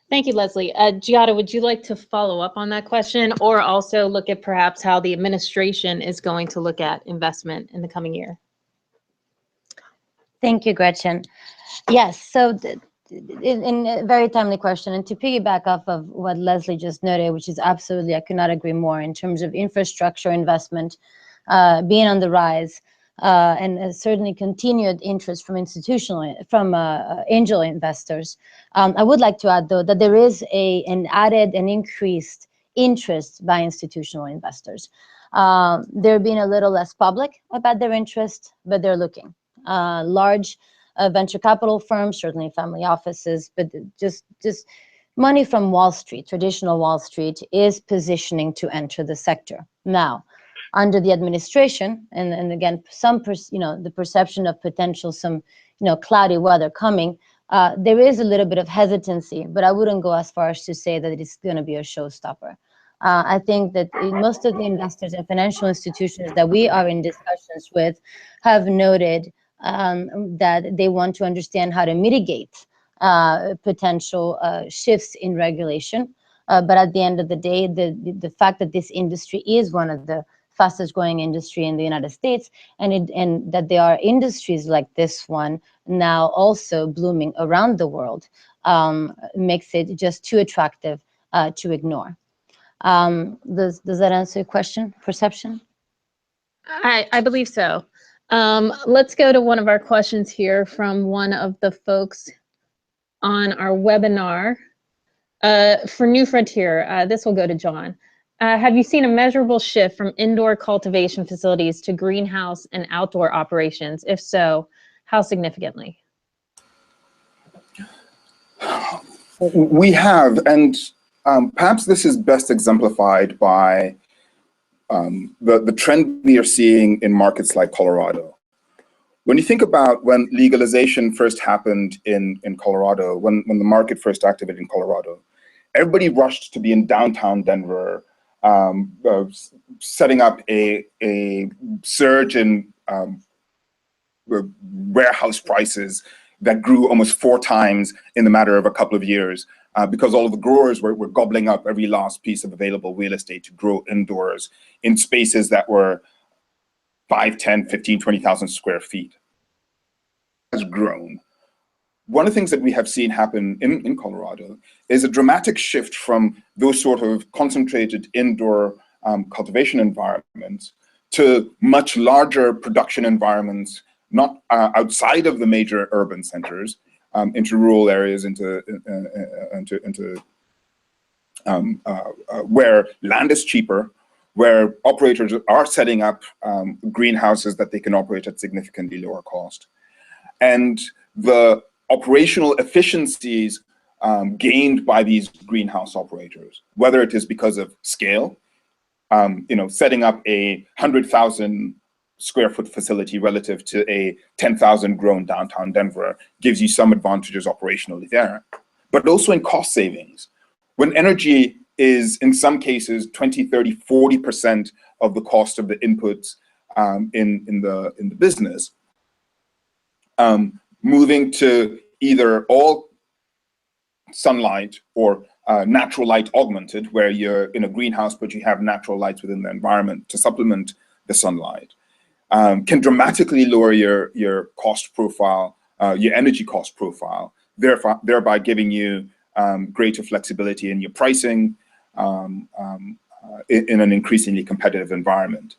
S1: Thank you, Leslie. Giada, would you like to follow up on that question, or also look at perhaps how the administration is going to look at investment in the coming year?
S3: Thank you, Gretchen. Yes, so in a very timely question, and to piggyback off of what Leslie just noted, which is absolutely, I could not agree more in terms of infrastructure investment. being on the rise, and certainly continued interest from angel investors. I would like to add, though, that there is an increased interest by institutional investors. They're being a little less public about their interest, but they're looking. Large venture capital firms, certainly family offices, but just money from Wall Street, traditional Wall Street, is positioning to enter the sector. Now, under the administration, and again, the perception of potential some cloudy weather coming, there is a little bit of hesitancy, but I wouldn't go as far as to say that it's going to be a showstopper. I think that most of the investors and financial institutions that we are in discussions with have noted that they want to understand how to mitigate potential shifts in regulation. But at the end of the day, the fact that this industry is one of the fastest growing industry in the United States, and that there are industries like this one now also blooming around the world, makes it just too attractive to ignore. Does that answer your question, Perception?
S1: I believe so. Let's go to one of our questions here from one of the folks on our webinar. For New Frontier, this will go to John. Have you seen a measurable shift from indoor cultivation facilities to greenhouse and outdoor operations? If so, how significantly?
S4: We have, and perhaps this is best exemplified by the trend we are seeing in markets like Colorado. When you think about when legalization first happened in Colorado, when the market first activated in Colorado, everybody rushed to be in downtown Denver, setting up a surge in warehouse prices that grew almost 4 times in the matter of a couple of years, because all of the growers were gobbling up every last piece of available real estate to grow indoors in spaces that were 5, 10, 15, 20,000 square feet. Has grown. One of the things that we have seen happen in Colorado is a dramatic shift from those sort of concentrated indoor cultivation environments to much larger production environments, not outside of the major urban centers, into rural areas, into where land is cheaper, where operators are setting up greenhouses that they can operate at significantly lower cost. And the operational efficiencies gained by these greenhouse operators, whether it is because of scale, setting up a 100,000 square foot facility relative to a 10,000 grown downtown Denver gives you some advantages operationally there, but also in cost savings. When energy is in some cases 20, 30, 40% of the cost of the inputs in the business, moving to either all sunlight or natural light augmented, where you're in a greenhouse but you have natural lights within the environment to supplement the sunlight, can dramatically lower your cost profile, your energy cost profile, thereby giving you greater flexibility in your pricing in an increasingly competitive environment.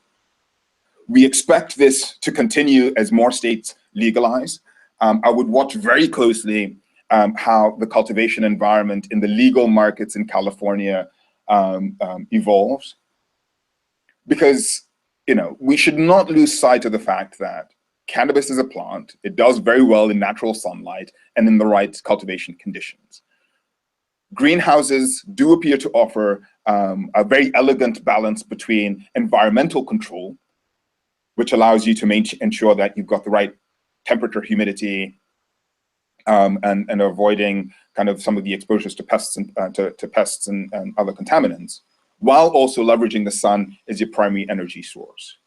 S4: We expect this to continue as more states legalize. I would watch very closely how the cultivation environment in the legal markets in California evolves, because we should not lose sight of the fact that cannabis is a plant. It does very well in natural sunlight and in the right cultivation conditions. Greenhouses do appear to offer a very elegant balance between environmental control, which allows you to ensure that you've got the right temperature, humidity, and avoiding kind of some of the exposures to pests and other contaminants, while also leveraging the sun as your primary energy source.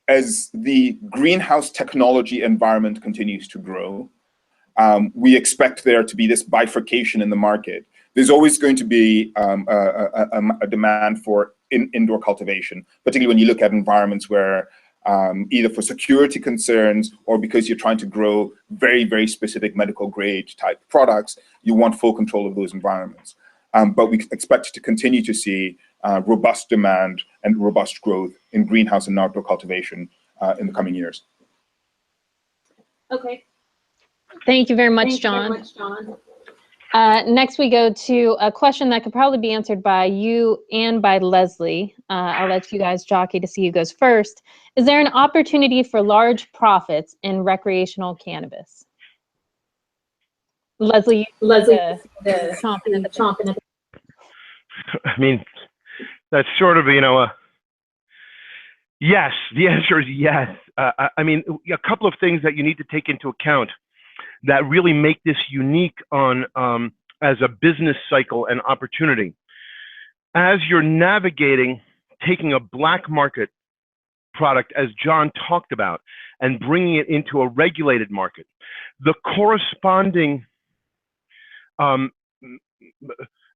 S4: As the greenhouse technology environment continues to grow, we expect there to be this bifurcation in the market. There's always going to be a demand for indoor cultivation, particularly when you look at environments where either for security concerns or because you're trying to grow very, very specific medical grade type products, you want full control of those environments. But we expect to continue to see robust demand and robust growth in greenhouse and outdoor cultivation in the coming years.
S1: Okay. Thank you very much, John. Next, we go to a question that could probably be answered by you and by Leslie. I'll let you guys jockey to see who goes first. Is there an opportunity for large profits in recreational cannabis? Leslie, the chomping at the bit.
S2: I mean, that's sort of, yes, the answer is yes. I mean, a couple of things that you need to take into account that really make this unique on as a business cycle and opportunity. As you're navigating, taking a black market product, as John talked about, and bringing it into a regulated market, the corresponding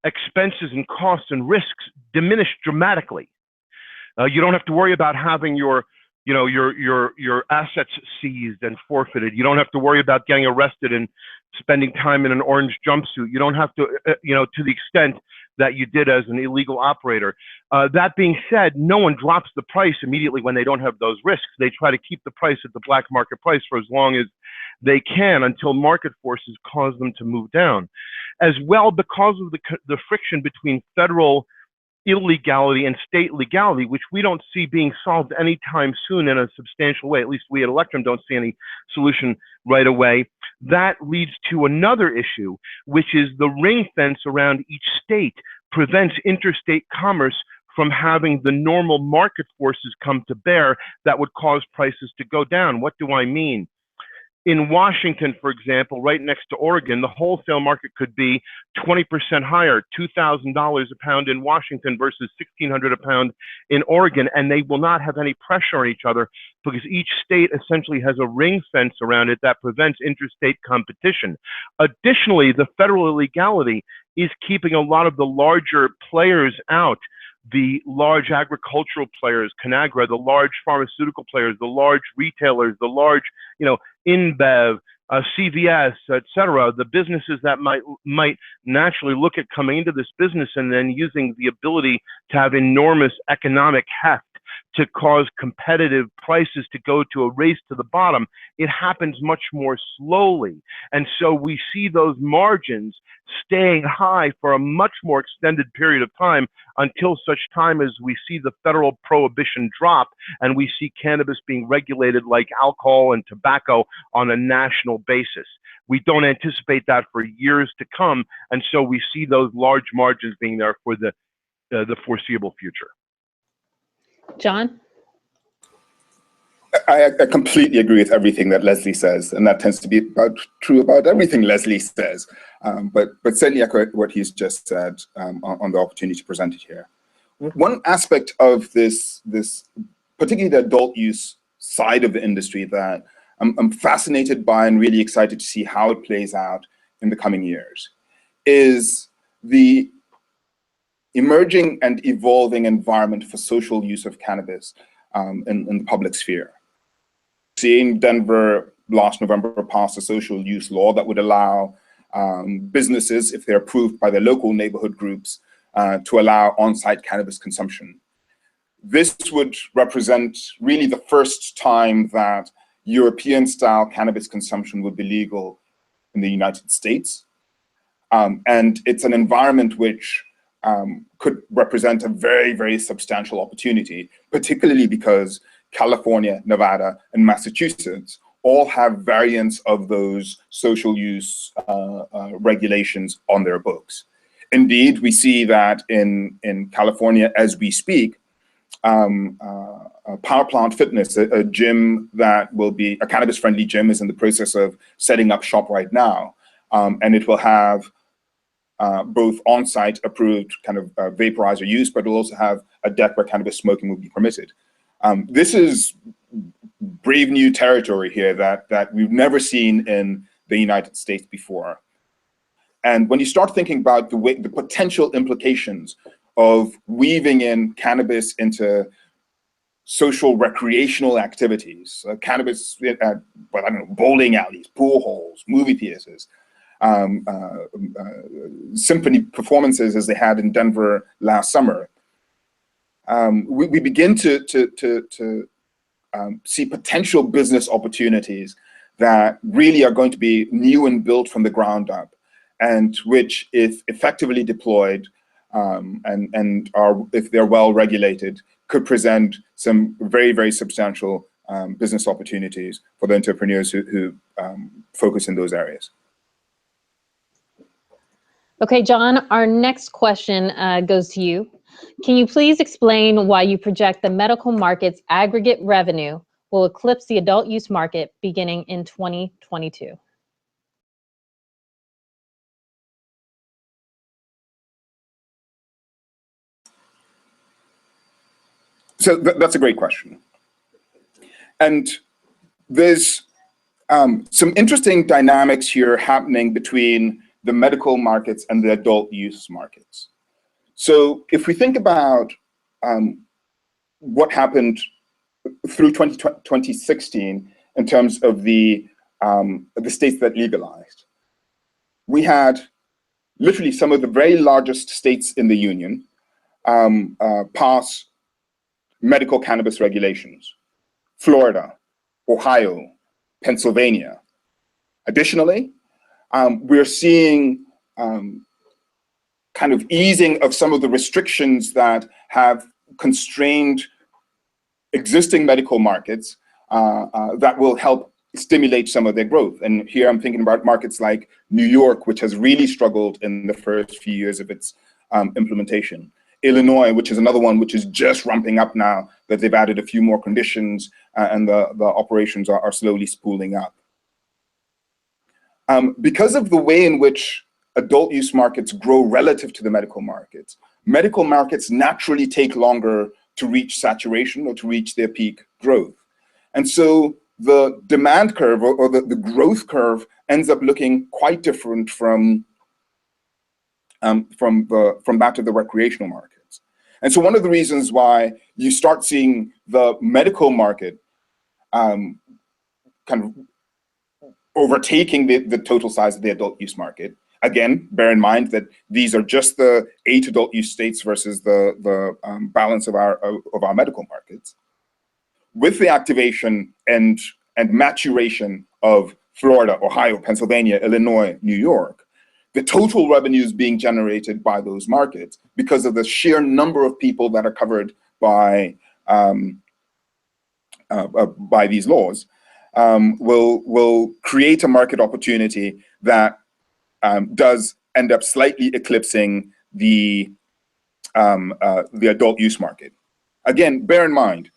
S2: expenses and costs and risks diminish dramatically. You don't have to worry about having your assets seized and forfeited. You don't have to worry about getting arrested and spending time in an orange jumpsuit. You don't have to, to the extent that you did as an illegal operator. That being said, no one drops the price immediately when they don't have those risks. They try to keep the price at the black market price for as long as they can until market forces cause them to move down. As well, because of the friction between federal illegality and state legality, which we don't see being solved anytime soon in a substantial way. At least we at Electrum don't see any solution right away. That leads to another issue, which is the ring fence around each state prevents interstate commerce from having the normal market forces come to bear that would cause prices to go down. What do I mean? In Washington, for example, right next to Oregon, the wholesale market could be 20% higher, $2,000 a pound in Washington versus $1,600 a pound in Oregon, and they will not have any pressure on each other because each state essentially has a ring fence around it that prevents interstate competition. Additionally, the federal illegality is keeping a lot of the larger players out. The large agricultural players, Conagra, the large pharmaceutical players, the large retailers, the large, InBev, CVS, et cetera, the businesses that might naturally look at coming into this business and then using the ability to have enormous economic heft to cause competitive prices to go to a race to the bottom. It happens much more slowly. And so we see those margins staying high for a much more extended period of time until such time as we see the federal prohibition drop and we see cannabis being regulated like alcohol and tobacco on a national basis. We don't anticipate that for years to come, and so we see those large margins being there for the foreseeable future.
S4: John? I completely agree with everything that Leslie says, and that tends to be true about everything Leslie says. But certainly echo what he's just said on the opportunity presented here. One aspect of this, particularly the adult use side of the industry, that I'm fascinated by and really excited to see how it plays out in the coming years, is the emerging and evolving environment for social use of cannabis in the public sphere. Seeing Denver last November pass a social use law that would allow businesses, if they're approved by their local neighborhood groups, to allow on-site cannabis consumption. This would represent really the first time that European-style cannabis consumption would be legal in the United States. And it's an environment which could represent a very, very substantial opportunity, particularly because California, Nevada, and Massachusetts all have variants of those social use regulations on their books. Indeed, we see that in California as we speak, Power Plant Fitness, a gym that will be a cannabis-friendly gym, is in the process of setting up shop right now. And it will have both on-site approved kind of vaporizer use, but will also have a deck where cannabis smoking will be permitted. This is brave new territory here that we've never seen in the United States before. And when you start thinking about the potential implications of weaving in cannabis into social recreational activities, cannabis, bowling alleys, pool halls, movie theaters, symphony performances as they had in Denver last summer, we begin to see potential business opportunities that really are going to be new and built from the ground up, and which, if effectively deployed and if they're well regulated, could present some very, very substantial business opportunities for the entrepreneurs who focus in those areas.
S1: Okay, John, our next question goes to you. Can you please explain why you project the medical market's aggregate revenue will eclipse the adult use market beginning in 2022?
S4: So that's a great question. And there's some interesting dynamics here happening between the medical markets and the adult use markets. So if we think about what happened through 2016 in terms of the states that legalized, we had literally some of the very largest states in the union pass medical cannabis regulations: Florida, Ohio, Pennsylvania. Additionally, we're seeing kind of easing of some of the restrictions that have constrained existing medical markets that will help stimulate some of their growth. And here I'm thinking about markets like New York, which has really struggled in the first few years of its implementation. Illinois, which is another one which is just ramping up now that they've added a few more conditions and the operations are slowly spooling up. Because of the way in which adult use markets grow relative to the medical markets naturally take longer to reach saturation or to reach their peak growth. And so the demand curve or the growth curve ends up looking quite different from that of the recreational markets. And so one of the reasons why you start seeing the medical market kind of overtaking the total size of the adult use market. Again, bear in mind that these are just the 8 adult use states versus the balance of our medical markets. With the activation and maturation of Florida, Ohio, Pennsylvania, Illinois, New York, the total revenues being generated by those markets, because of the sheer number of people that are covered by these laws, will create a market opportunity that does end up slightly eclipsing the adult use market. Again, bear in mind,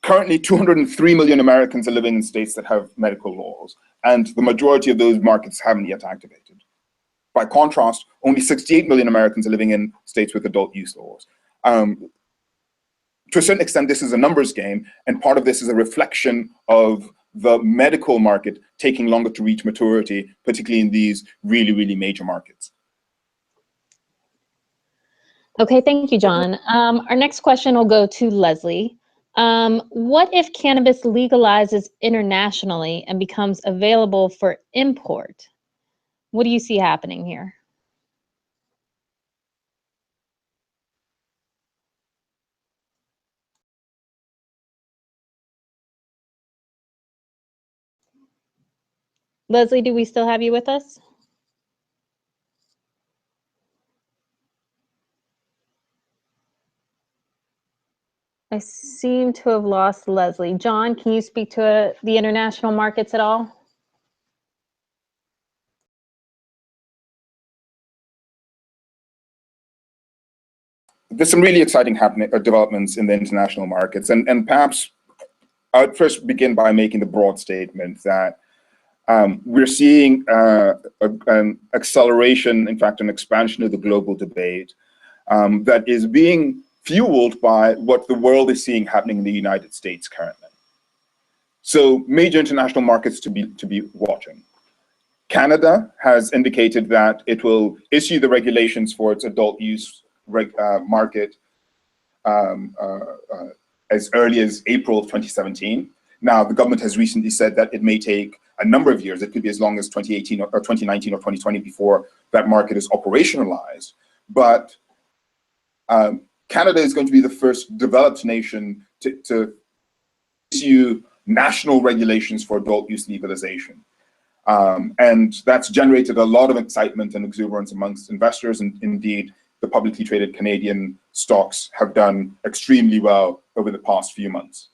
S4: currently 203 million Americans are living in states that have medical laws, and the majority of those markets haven't yet activated. By contrast, only 68 million Americans are living in states with adult use laws. To a certain extent, this is a numbers game, and part of this is a reflection of the medical market taking longer to reach maturity, particularly in these really, really major markets.
S1: Okay, thank you, John. Our next question will go to Leslie. What if cannabis legalizes internationally and becomes available for import? What do you see happening here? Leslie, do we still have you with us? I seem to have lost Leslie. John, can you speak to the international markets at all?
S4: There's some really exciting developments in the international markets, and perhaps I'd first begin by making the broad statement that we're seeing an acceleration, in fact, an expansion of the global debate that is being fueled by what the world is seeing happening in the United States currently. So major international markets to be watching. Canada has indicated that it will issue the regulations for its adult use market as early as April of 2017. Now, the government has recently said that it may take a number of years. It could be as long as 2018 or 2019 or 2020 before that market is operationalized. But Canada is going to be the first developed nation to issue national regulations for adult use legalization. And that's generated a lot of excitement and exuberance amongst investors, and indeed, the publicly traded Canadian stocks have done extremely well over the past few months.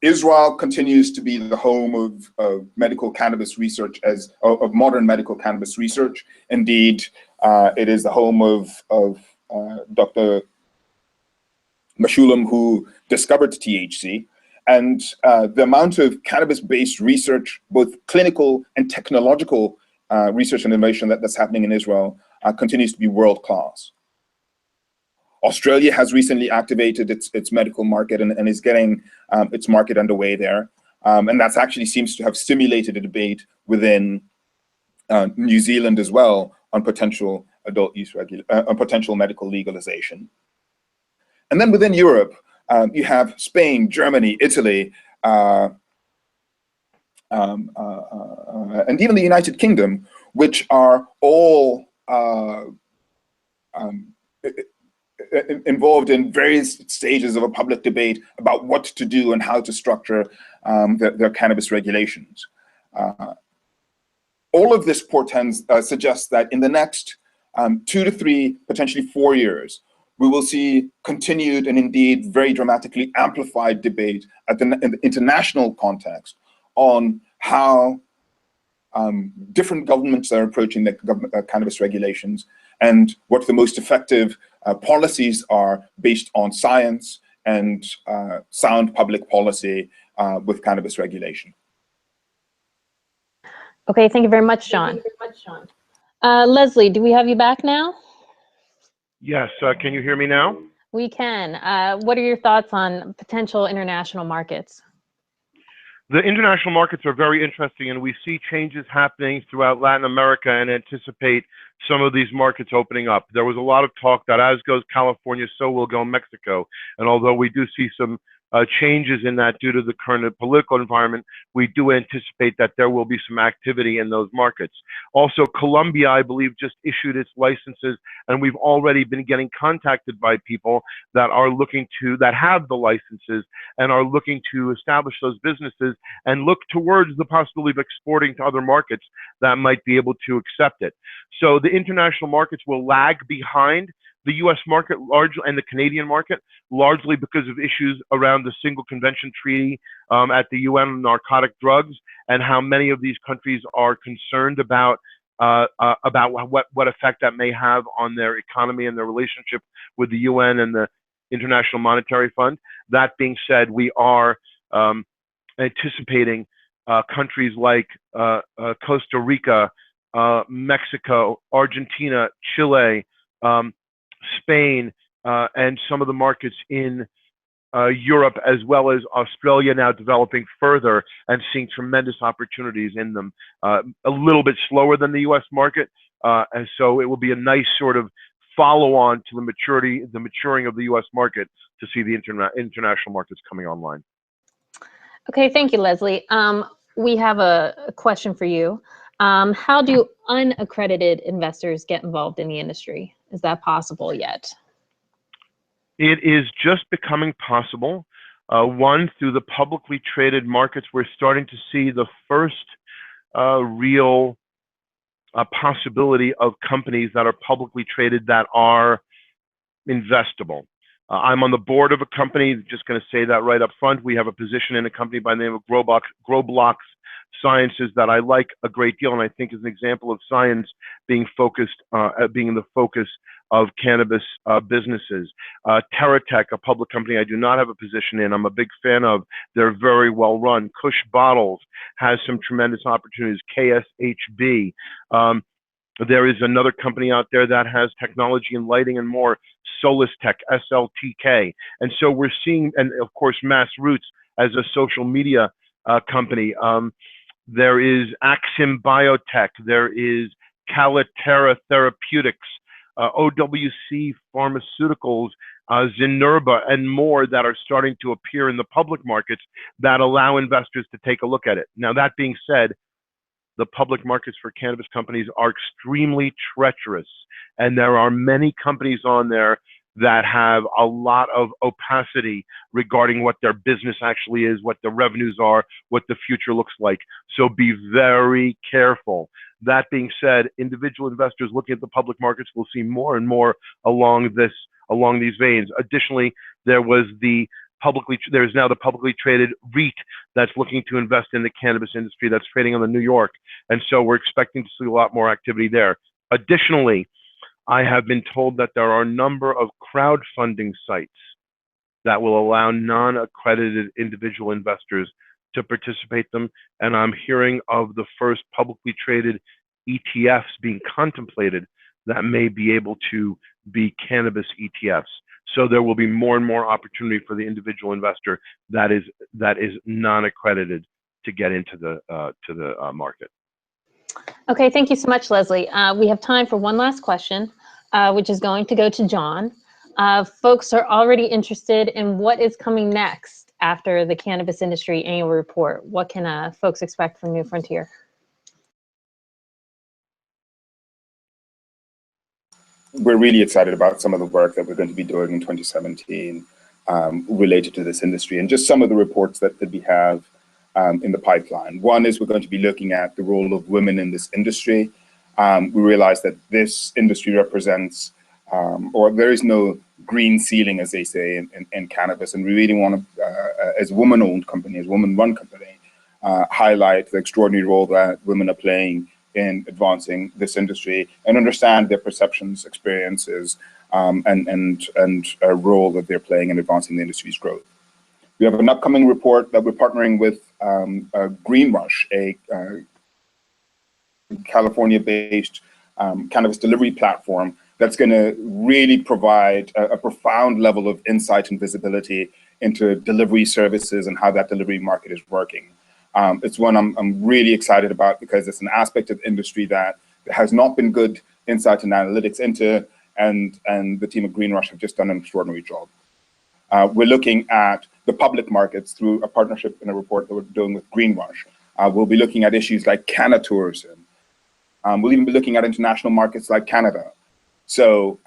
S4: Israel continues to be the home of medical cannabis research, of modern medical cannabis research. Indeed, it is the home of Dr. Meshulam, who discovered THC. And the amount of cannabis-based research, both clinical and technological research and innovation that's happening in Israel continues to be world-class. Australia has recently activated its medical market and is getting its market underway there. And that actually seems to have stimulated a debate within New Zealand as well on potential adult use on potential medical legalization. And then within Europe, you have Spain, Germany, Italy, and even the United Kingdom, which are all involved in various stages of a public debate about what to do and how to structure their cannabis regulations. All of this portends, suggests that in the next 2 to 3, potentially 4 years, we will see continued and indeed very dramatically amplified debate in the international context on how different governments are approaching the cannabis regulations and what the most effective policies are based on science and sound public policy with cannabis regulation.
S1: Okay, thank you very much, John. Leslie, do we have you back now?
S2: Yes, can you hear me now?
S1: We can. What are your thoughts on potential international markets?
S2: The international markets are very interesting, and we see changes happening throughout Latin America and anticipate some of these markets opening up. There was a lot of talk that as goes California, so will go Mexico. And although we do see some changes in that due to the current political environment, we do anticipate that there will be some activity in those markets. Also, Colombia, I believe, just issued its licenses, and we've already been getting contacted by people that are looking to, that have the licenses and are looking to establish those businesses and look towards the possibility of exporting to other markets that might be able to accept it. So the international markets will lag behind the U.S. market largely and the Canadian market, largely because of issues around the Single Convention Treaty at the UN on narcotic drugs, and how many of these countries are concerned about what effect that may have on their economy and their relationship with the UN and the International Monetary Fund. That being said, we are anticipating countries like Costa Rica, Mexico, Argentina, Chile, Spain, and some of the markets in Europe, as well as Australia, now developing further and seeing tremendous opportunities in them. A little bit slower than the U.S. market, and so it will be a nice sort of follow-on to the maturing of the U.S. market to see the international markets coming online.
S1: Okay, thank you, Leslie. We have a question for you. How do unaccredited investors get involved in the industry? Is that possible yet?
S2: It is just becoming possible. One, through the publicly traded markets, we're starting to see the first real possibility of companies that are publicly traded that are investable. I'm on the board of a company, just going to say that right up front. We have a position in a company by the name of Groblox Sciences that I like a great deal, and I think is an example of science being focused, being the focus of cannabis businesses. TerraTech, a public company I do not have a position in, I'm a big fan of. They're very well run. Kush Bottles has some tremendous opportunities. KSHB. There is another company out there that has technology and lighting and more, SolisTech, SLTK. And so we're seeing, and of course, Massroots as a social media company. There is Axim Biotech. There is Calaterra Therapeutics, OWC Pharmaceuticals, Zynerba, and more that are starting to appear in the public markets that allow investors to take a look at it. Now, that being said, the public markets for cannabis companies are extremely treacherous, and there are many companies on there that have a lot of opacity regarding what their business actually is, what the revenues are, what the future looks like. So be very careful. That being said, individual investors looking at the public markets will see more and more along these veins. Additionally, there is now the publicly traded REIT that's looking to invest in the cannabis industry that's trading on the New York. And so we're expecting to see a lot more activity there. Additionally, I have been told that there are a number of crowdfunding sites that will allow non-accredited individual investors to participate them. And I'm hearing of the first publicly traded ETFs being contemplated that may be able to be cannabis ETFs. So there will be more and more opportunity for the individual investor that is non-accredited to get into the market.
S1: Okay, thank you so much, Leslie. We have time for one last question, which is going to go to John. Folks are already interested in what is coming next after the Cannabis Industry Annual Report. What can folks expect from New Frontier?
S4: We're really excited about some of the work that we're going to be doing in 2017 related to this industry, and just some of the reports that we have in the pipeline. One is we're going to be looking at the role of women in this industry. We realize that this industry represents, or there is no green ceiling, as they say, in cannabis, and we really want to, as a woman-owned company, as a woman-run company, highlight the extraordinary role that women are playing in advancing this industry and understand their perceptions, experiences, and a role that they're playing in advancing the industry's growth. We have an upcoming report that we're partnering with Greenrush, a California-based cannabis delivery platform that's going to really provide a profound level of insight and visibility into delivery services and how that delivery market is working. It's one I'm really excited about because it's an aspect of the industry that has not been good insight and analytics into, and the team at Greenrush have just done an extraordinary job. We're looking at the public markets through a partnership in a report that we're doing with Greenrush. We'll be looking at issues like canna-tourism. We'll even be looking at international markets like Canada. So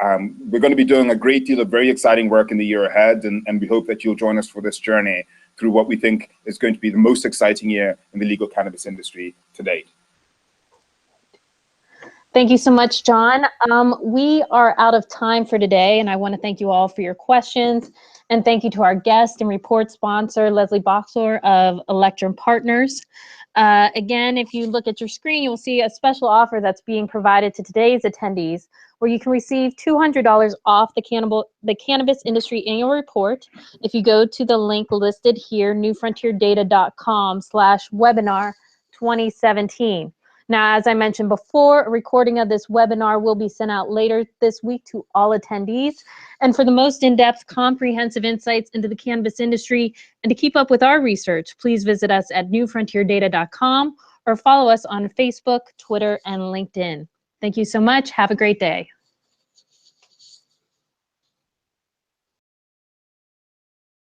S4: we're going to be doing a great deal of very exciting work in the year ahead, and we hope that you'll join us for this journey through what we think is going to be the most exciting year in the legal cannabis industry to date.
S1: Thank you so much, John. We are out of time for today, and I want to thank you all for your questions. And thank you to our guest and report sponsor, Leslie Boxer of Electrum Partners. Again, if you look at your screen, you will see a special offer that's being provided to today's attendees, where you can receive $200 off the Cannabis Industry Annual Report if you go to the link listed here, newfrontierdata.com/webinar2017. Now, as I mentioned before, a recording of this webinar will be sent out later this week to all attendees. And for the most in-depth, comprehensive insights into the cannabis industry and to keep up with our research, please visit us at newfrontierdata.com or follow us on Facebook, Twitter, and LinkedIn. Thank you so much. Have a great day.